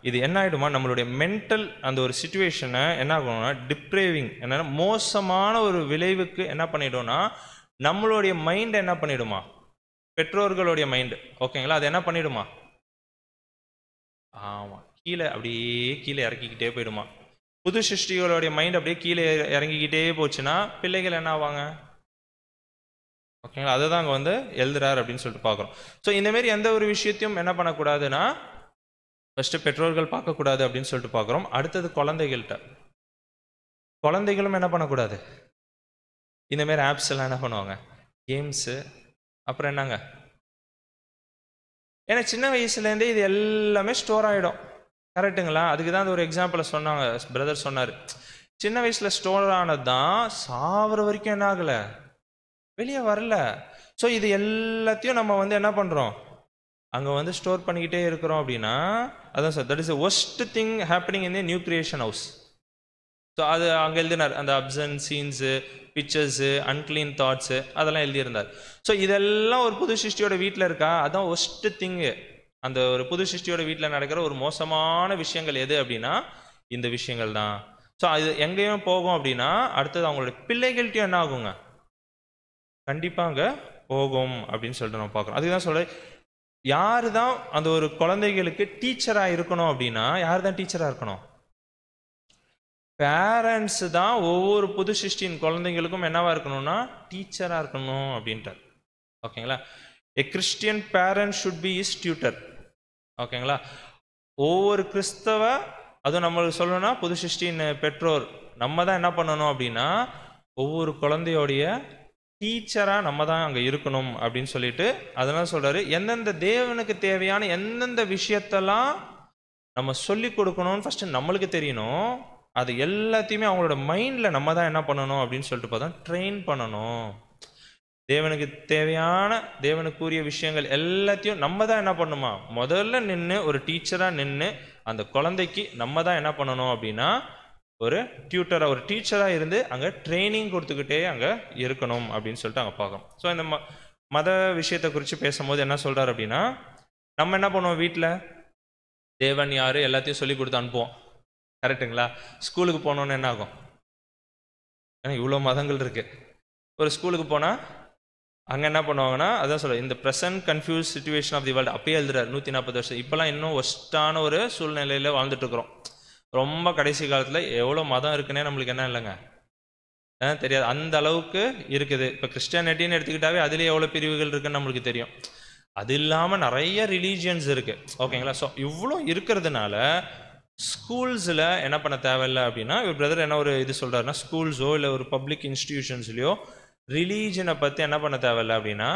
இது என்ன ஆகிடுமா, நம்மளுடைய மென்டல் அந்த ஒரு சுச்சுவேஷனை என்ன ஆகணும்னா டிப்ரேவிங், என்னன்னா மோசமான ஒரு விளைவுக்கு என்ன பண்ணிடும்னா நம்மளுடைய மைண்டை என்ன பண்ணிடுமா, பெற்றோர்களுடைய மைண்டு, ஓகேங்களா, அது என்ன பண்ணிடுமா, ஆமாம் கீழே அப்படியே கீழே இறக்கிக்கிட்டே போயிடுமா. புது சிருஷ்டிகளுடைய மைண்ட் அப்படியே கீழே இறங்கிக்கிட்டே போச்சுன்னா பிள்ளைகள் என்ன ஆவாங்க, ஓகேங்களா, அதை தான் அங்கே வந்து எழுதுறாரு அப்படின்னு சொல்லிட்டு பார்க்குறோம். ஸோ இந்தமாரி எந்த ஒரு விஷயத்தையும் என்ன பண்ணக்கூடாதுன்னா ஃபஸ்ட்டு பெற்றோர்கள் பார்க்கக்கூடாது அப்படின்னு சொல்லிட்டு பார்க்குறோம். அடுத்தது குழந்தைகளும் என்ன பண்ணக்கூடாது, இந்தமாரி ஆப்ஸ் எல்லாம் என்ன பண்ணுவாங்க, கேம்ஸு, அப்புறம் என்னங்க, ஏன்னா சின்ன வயசுலேருந்தே இது எல்லாமே ஸ்டோர் ஆகிடும், கரெக்டுங்களா? அதுக்கு தான் அந்த ஒரு எக்ஸாம்பிளை சொன்னாங்க, பிரதர் சொன்னார். சின்ன வயசில் ஸ்டோர் ஆனது தான் சாவர வரைக்கும் என்ன ஆகலை, வெளியே வரல. ஸோ இது எல்லாத்தையும் நம்ம வந்து என்ன பண்ணுறோம், அங்கே வந்து ஸ்டோர் பண்ணிக்கிட்டே இருக்கிறோம் அப்படின்னா அதான் sir, that is a worst thing happening in a new creation house. So அது அங்கே எழுதினார், அந்த அப்சன் சீன்ஸு, பிக்சர்ஸு, அன்கிளீன் தாட்ஸு அதெல்லாம் எழுதியிருந்தார். ஸோ இதெல்லாம் ஒரு புது சிருஷ்டியோட வீட்டில் இருக்கா? அதான் ஒஸ்ட் திங்கு. அந்த ஒரு புது சிருஷ்டியோட வீட்டில் நடக்கிற ஒரு மோசமான விஷயங்கள் எது அப்படின்னா இந்த விஷயங்கள் தான். ஸோ அது எங்கேயும் போகும் அப்படின்னா அடுத்தது அவங்களோட பிள்ளைகள்கிட்டையும் என்ன ஆகுங்க? கண்டிப்பாக அங்கே போகும் அப்படின்னு சொல்லிட்டு நம்ம பார்க்குறோம். அதுக்கு தான் சொல்கிறேன், யார் தான் அந்த ஒரு குழந்தைகளுக்கு டீச்சராக இருக்கணும் அப்படின்னா யார் தான் டீச்சராக இருக்கணும்? பேரண்ட்ஸ் தான் ஒவ்வொரு புது சிருஷ்டியின் குழந்தைங்களுக்கும் என்னவா இருக்கணும்னா டீச்சராக இருக்கணும் அப்படின்ட்டார். ஓகேங்களா? எ Christian parent should be is tutor. ஓகேங்களா? ஒவ்வொரு கிறிஸ்தவ, அதுவும் நம்மளுக்கு சொல்லணும்னா புது சிருஷ்டியின் பெற்றோர் நம்ம தான் என்ன பண்ணணும் அப்படின்னா ஒவ்வொரு குழந்தையோடைய டீச்சராக நம்ம தான் அங்கே இருக்கணும் அப்படின்னு சொல்லிட்டு அதனால சொல்கிறாரு, எந்தெந்த தேவனுக்கு தேவையான எந்தெந்த விஷயத்தெல்லாம் நம்ம சொல்லி கொடுக்கணும்னு ஃபஸ்ட்டு நம்மளுக்கு தெரியணும். அது எல்லாத்தையுமே அவங்களோட மைண்டில் நம்ம தான் என்ன பண்ணணும் அப்படின்னு சொல்லிட்டு பார்த்தா ட்ரெயின் பண்ணணும். தேவனுக்கு தேவையான தேவனுக்குரிய விஷயங்கள் எல்லாத்தையும் நம்ம தான் என்ன பண்ணணுமா முதல்ல நின்று ஒரு டீச்சராக நின்று அந்த குழந்தைக்கு நம்ம தான் என்ன பண்ணணும் அப்படின்னா ஒரு டியூட்டராக ஒரு டீச்சராக இருந்து அங்கே ட்ரைனிங் கொடுத்துக்கிட்டே அங்கே இருக்கணும் அப்படின்னு சொல்லிட்டு அங்கே பார்க்கணும். ஸோ இந்த மத விஷயத்தை குறித்து பேசும்போது என்ன சொல்கிறார் அப்படின்னா, நம்ம என்ன பண்ணுவோம் வீட்டில் தேவன் யார் எல்லாத்தையும் சொல்லி கொடுத்து அனுப்புவோம். கரெக்டுங்களா? ஸ்கூலுக்கு போனோன்னு என்ன ஆகும்? ஏன்னா இவ்வளோ மதங்கள் இருக்குது. ஒரு ஸ்கூலுக்கு போனால் அங்கே என்ன பண்ணுவாங்கன்னா அதான் சொல்ல, இந்த present confuse situation of the world அப்பயே எழுதுறாரு 140 வருஷம். இப்போலாம் இன்னும் ஒஸ்ட்டான ஒரு சூழ்நிலையில் வாழ்ந்துட்டு இருக்கிறோம். ரொம்ப கடைசி காலத்தில் எவ்வளோ மதம் இருக்குன்னே நம்மளுக்கு என்ன இல்லைங்க தெரியாது, அந்த அளவுக்கு இருக்குது. இப்போ கிறிஸ்டியானிட்டின்னு எடுத்துக்கிட்டாவே அதுலேயே எவ்வளோ பிரிவுகள் இருக்குன்னு நம்மளுக்கு தெரியும். அது இல்லாமல் நிறைய ரிலீஜியன்ஸ் இருக்குது. ஓகேங்களா? ஸோ இவ்வளோ இருக்கிறதுனால ஸ்கூல்ஸில் என்ன பண்ண தேவையில்லை அப்படின்னா இவர் பிரதர் என்ன ஒரு இது சொல்கிறாருன்னா, ஸ்கூல்ஸோ இல்லை ஒரு பப்ளிக் இன்ஸ்டிடியூஷன்ஸ்லையோ ரிலீஜனை பற்றி என்ன பண்ண தேவையில்லை அப்படின்னா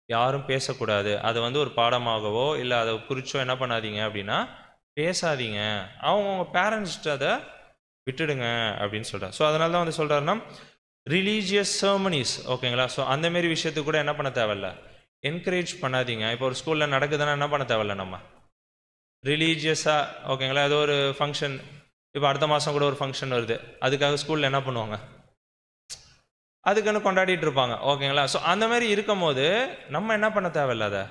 யாரும் பேசக்கூடாது. அதை வந்து ஒரு பாடமாகவோ இல்லை அதை குறிச்சோ என்ன பண்ணாதீங்க அப்படின்னா பேசாதீங்க. அவங்கவுங்க பேரண்ட்ஸ்ட்டு அதை விட்டுடுங்க அப்படின்னு சொல்கிறார். ஸோ அதனால தான் வந்து சொல்கிறாருன்னா ரிலீஜியஸ் செர்மனிஸ். ஓகேங்களா? ஸோ அந்தமாரி விஷயத்துக்கு கூட என்ன பண்ண தேவையில்ல, என்கரேஜ் பண்ணாதீங்க. இப்போ ஒரு ஸ்கூலில் நடக்குதுன்னா என்ன பண்ண தேவையில்ல, நம்ம ரிலீஜியஸாக ஓகேங்களா ஏதோ ஒரு ஃபங்க்ஷன், இப்போ அடுத்த மாதம் கூட ஒரு ஃபங்க்ஷன் வருது, அதுக்காக ஸ்கூலில் என்ன பண்ணுவாங்க, அதுக்குன்னு கொண்டாடிட்டு இருப்பாங்க. ஓகேங்களா? ஸோ அந்த மாதிரி இருக்கும் போது நம்ம என்ன பண்ண தேவையில்ல, அதை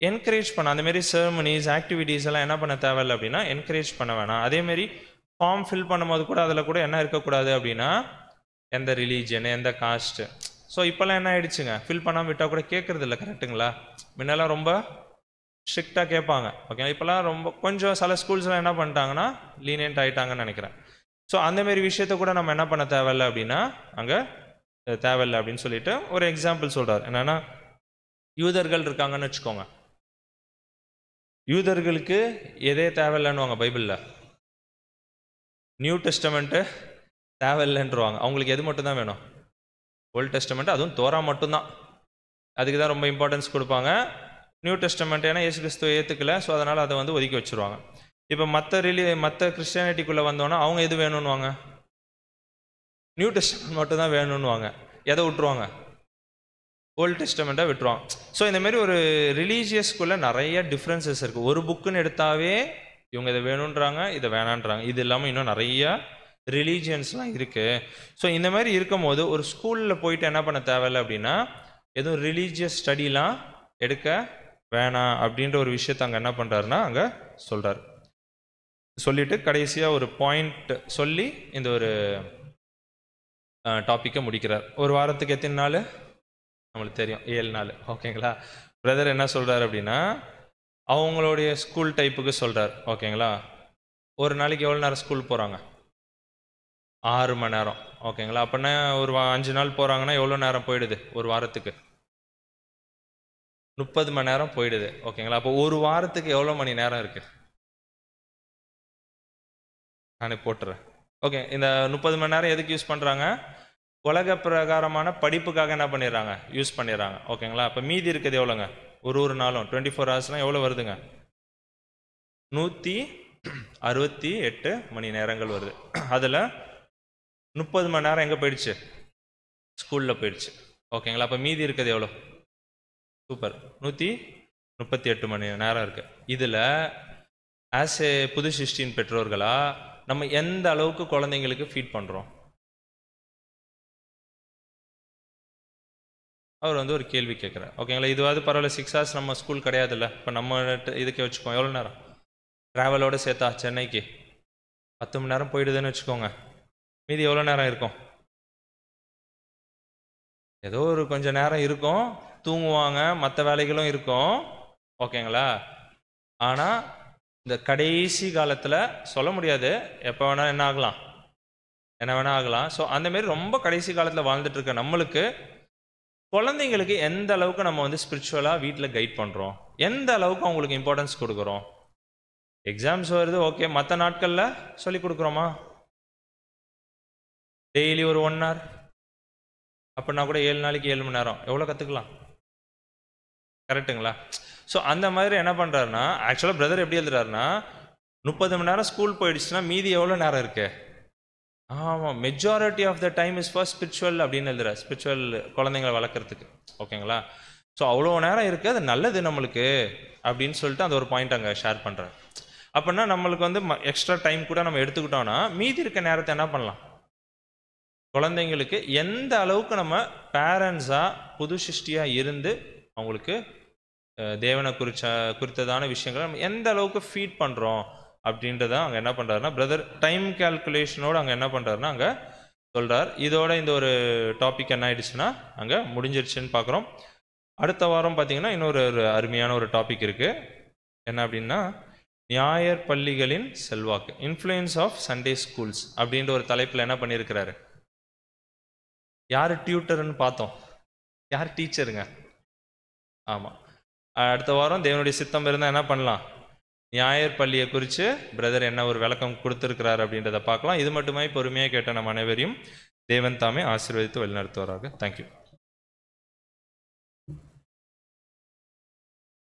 என்கரேஜ் பண்ண அந்தமாரி செர்மனிஸ் ஆக்டிவிட்டீஸ் எல்லாம் என்ன பண்ண தேவையில்லை அப்படின்னா என்கரேஜ் பண்ண வேணாம். அதேமாரி ஃபார்ம் ஃபில் பண்ணும்போது கூட அதில் கூட என்ன இருக்கக்கூடாது அப்படின்னா எந்த ரிலீஜன் எந்த காஸ்ட்டு. ஸோ இப்போல்லாம் என்ன ஆயிடுச்சுங்க, ஃபில் பண்ணாமல் விட்டால் கூட கேட்குறது இல்லை. கரெக்டுங்களா? முன்னெல்லாம் ரொம்ப ஸ்ட்ரிக்டாக கேட்பாங்க. ஓகே, இப்போலாம் ரொம்ப கொஞ்சம் சில ஸ்கூல்ஸ்லாம் என்ன பண்ணிட்டாங்கன்னா லீனியன்ட் ஆகிட்டாங்கன்னு நினைக்கிறேன். ஸோ அந்தமாரி விஷயத்த கூட நம்ம என்ன பண்ண தேவையில்லை அப்படின்னா அங்கே தேவையில்லை அப்படின்னு சொல்லிட்டு ஒரு எக்ஸாம்பிள் சொல்கிறார். என்னென்னா யூதர்கள் இருக்காங்கன்னு வச்சுக்கோங்க, யூதர்களுக்கு எதே தேவையில்லைன்னுவாங்க பைபிளில், நியூ டெஸ்டமெண்ட்டு தேவையில்லைன்றவாங்க. அவங்களுக்கு எது மட்டும்தான் வேணும், ஓல்ட் டெஸ்டமெண்ட், அதுவும் தோரா மட்டும்தான். அதுக்கு தான் ரொம்ப இம்பார்ட்டன்ஸ் கொடுப்பாங்க. நியூ டெஸ்டமெண்ட் ஏன்னா இயேசு கிறிஸ்துவை ஏற்றுக்கல, ஸோ அதனால் அதை வந்து ஒதுக்கி வச்சுருவாங்க. இப்போ மற்ற கிறிஸ்டியானிட்டிக்குள்ளே வந்தோன்னா அவங்க எது வேணும்னுவாங்க, நியூ டெஸ்டமெண்ட் மட்டும்தான் வேணும்னுவாங்க. எதை விட்டுருவாங்க, ஓல்ட் டெஸ்டமெண்ட்டாக விட்டுருவாங்க. ஸோ இந்தமாரி ஒரு ரிலீஜியஸ்குள்ளே நிறைய டிஃப்ரென்சஸ் இருக்குது. ஒரு புக்குன்னு எடுத்தாவே இவங்க இதை வேணுன்றாங்க இதை வேணான்றாங்க. இது இல்லாமல் இன்னும் நிறையா ரிலீஜியன்ஸ்லாம் இருக்குது. ஸோ இந்த மாதிரி இருக்கும் போது ஒரு ஸ்கூலில் போயிட்டு என்ன பண்ண தேவையில்லை அப்படின்னா எதுவும் ரிலீஜியஸ் ஸ்டடிலாம் எடுக்க வேணாம் அப்படின்ற ஒரு விஷயத்தை அங்கே என்ன பண்ணுறாருன்னா அங்கே சொல்கிறார். சொல்லிவிட்டு கடைசியாக ஒரு பாயிண்ட் சொல்லி இந்த ஒரு டாப்பிக்கை முடிக்கிறார். ஒரு வாரத்துக்கு எத்தனை நாள் நம்மளுக்கு தெரியும், 7 நாள். ஓகேங்களா? பிரதர் என்ன சொல்கிறார் அப்படின்னா அவங்களுடைய ஸ்கூல் டைப்புக்கு சொல்கிறார். ஓகேங்களா? ஒரு நாளைக்கு எவ்வளோ நேரம் ஸ்கூல் போகிறாங்க, 6 மணி நேரம். ஓகேங்களா? அப்படின்னா ஒரு 5 நாள் போகிறாங்கன்னா எவ்வளோ நேரம் போயிடுது, ஒரு வாரத்துக்கு 30 மணி நேரம் போயிடுது. ஓகேங்களா? அப்போ ஒரு வாரத்துக்கு எவ்வளோ மணி நேரம் இருக்குது நானே போட்டுறேன். ஓகே, இந்த 30 மணி நேரம் எதுக்கு யூஸ் பண்ணுறாங்க, உலக பிரகாரமான படிப்புக்காக என்ன பண்ணிடுறாங்க, யூஸ் பண்ணிடுறாங்க. ஓகேங்களா? இப்போ மீதி இருக்குது எவ்வளோங்க, ஒரு நாளும் 24 ஹவர்ஸ்னால் எவ்வளோ வருதுங்க, 168 மணி நேரங்கள் வருது. அதில் 30 மணி நேரம் எங்கே போயிடுச்சு, ஸ்கூலில் போயிடுச்சு. ஓகேங்களா? அப்போ மீதி இருக்குது எவ்வளோ, சூப்பர், 38 மணி நேரம் இருக்கு. இதில் ஆஸ் ஏ புது சிருஷ்டியின் பெற்றோர்களா நம்ம எந்த அளவுக்கு குழந்தைங்களுக்கு ஃபீட் பண்ணுறோம்? அவர் வந்து ஒரு கேள்வி கேட்குறார். ஓகேங்களா, இதுவாது பரவாயில்ல, 6 hours நம்ம ஸ்கூல் கிடையாதுல்ல. இப்போ நம்ம இதுக்கு வச்சுக்கோங்க, எவ்வளோ நேரம் ட்ராவலோடு சேர்த்தா சென்னைக்கு 10 மணி நேரம் போயிடுதுன்னு வச்சுக்கோங்க. மீதி எவ்வளோ நேரம் இருக்கும்? ஏதோ ஒரு கொஞ்சம் நேரம் இருக்கும், தூங்குவாங்க, மற்ற வேலைகளும் இருக்கும். ஓகேங்களா, ஆனால் இந்த கடைசி காலத்தில் சொல்ல முடியாது, எப்போ வேணால் என்ன ஆகலாம், என்ன வேணால் ஆகலாம். ஸோ அந்தமாரி ரொம்ப கடைசி காலத்தில் வாழ்ந்துட்டு இருக்க நம்மளுக்கு குழந்தைங்களுக்கு எந்த அளவுக்கு நம்ம வந்து ஸ்பிரிச்சுவலாக வீட்டில் கைட் பண்ணுறோம், எந்த அளவுக்கு அவங்களுக்கு இம்பார்ட்டன்ஸ் கொடுக்குறோம்? எக்ஸாம்ஸ் வருது, ஓகே, மற்ற நாட்களில் சொல்லி கொடுக்குறோமா? டெய்லி ஒரு 1 hour அப்படின்னா கூட 7 நாளைக்கு 7 மணி நேரம் எவ்வளோ கற்றுக்கலாம்? கரெக்டுங்களா? ஸோ அந்த மாதிரி என்ன பண்ணுறாருன்னா, ஆக்சுவலாக பிரதர் எப்படி எழுதுறாருன்னா, 30 மணி நேரம் ஸ்கூல் போயிடுச்சுன்னா மீதி எவ்வளோ நேரம் இருக்கு? ஆமாம், majority of the time is for spiritual அப்படின்னு எழுதுறாரு, ஸ்பிரிச்சுவல் குழந்தைங்களை வளர்க்குறதுக்கு. ஓகேங்களா, ஸோ அவ்வளோ நேரம் இருக்குது, அது நல்லது நம்மளுக்கு அப்படின்னு சொல்லிட்டு அந்த ஒரு பாயிண்ட் அங்கே ஷேர் பண்ணுறாரு. அப்படின்னா நம்மளுக்கு வந்து எக்ஸ்ட்ரா டைம் கூட நம்ம எடுத்துக்கிட்டோம்னா மீதி இருக்க நேரத்தை என்ன பண்ணலாம்? குழந்தைங்களுக்கு எந்த அளவுக்கு நம்ம பேரண்ட்ஸாக புது சிருஷ்டியாக இருந்து அவங்களுக்கு தேவனை குறித்ததான விஷயங்களை நம்ம எந்த அளவுக்கு ஃபீட் பண்ணுறோம் அப்படின்றத அங்கே என்ன பண்ணுறாருன்னா பிரதர் டைம் கேல்குலேஷனோடு அங்கே என்ன பண்ணுறாருன்னா அங்கே சொல்கிறார். இதோட இந்த ஒரு டாபிக் என்ன ஆயிடுச்சுன்னா அங்கே முடிஞ்சிருச்சுன்னு பார்க்குறோம். அடுத்த வாரம் பார்த்தீங்கன்னா இன்னொரு அருமையான ஒரு டாபிக் இருக்குது. என்ன அப்படின்னா, ஞாயர் பள்ளிகளின் செல்வாக்கு, இன்ஃப்ளூயன்ஸ் ஆஃப் சண்டே ஸ்கூல்ஸ் அப்படின்ற ஒரு தலைப்பில் என்ன பண்ணியிருக்கிறாரு. யார் டியூட்டர்னு பார்த்தோம், யார் டீச்சருங்க? ஆமாம், அடுத்த வாரம் தேவனுடைய சித்தம் இருந்தால் என்ன பண்ணலாம், ஞாயர் பள்ளியை குறித்து பிரதர் என்ன ஒரு விளக்கம் கொடுத்துருக்கிறார் அப்படின்றத பார்க்கலாம். இது மட்டுமே பொறுமையாக கேட்ட நம்ம அனைவரையும் தேவன் தாமே ஆசீர்வதித்து வழிநடத்துவாராக. தேங்க்யூ.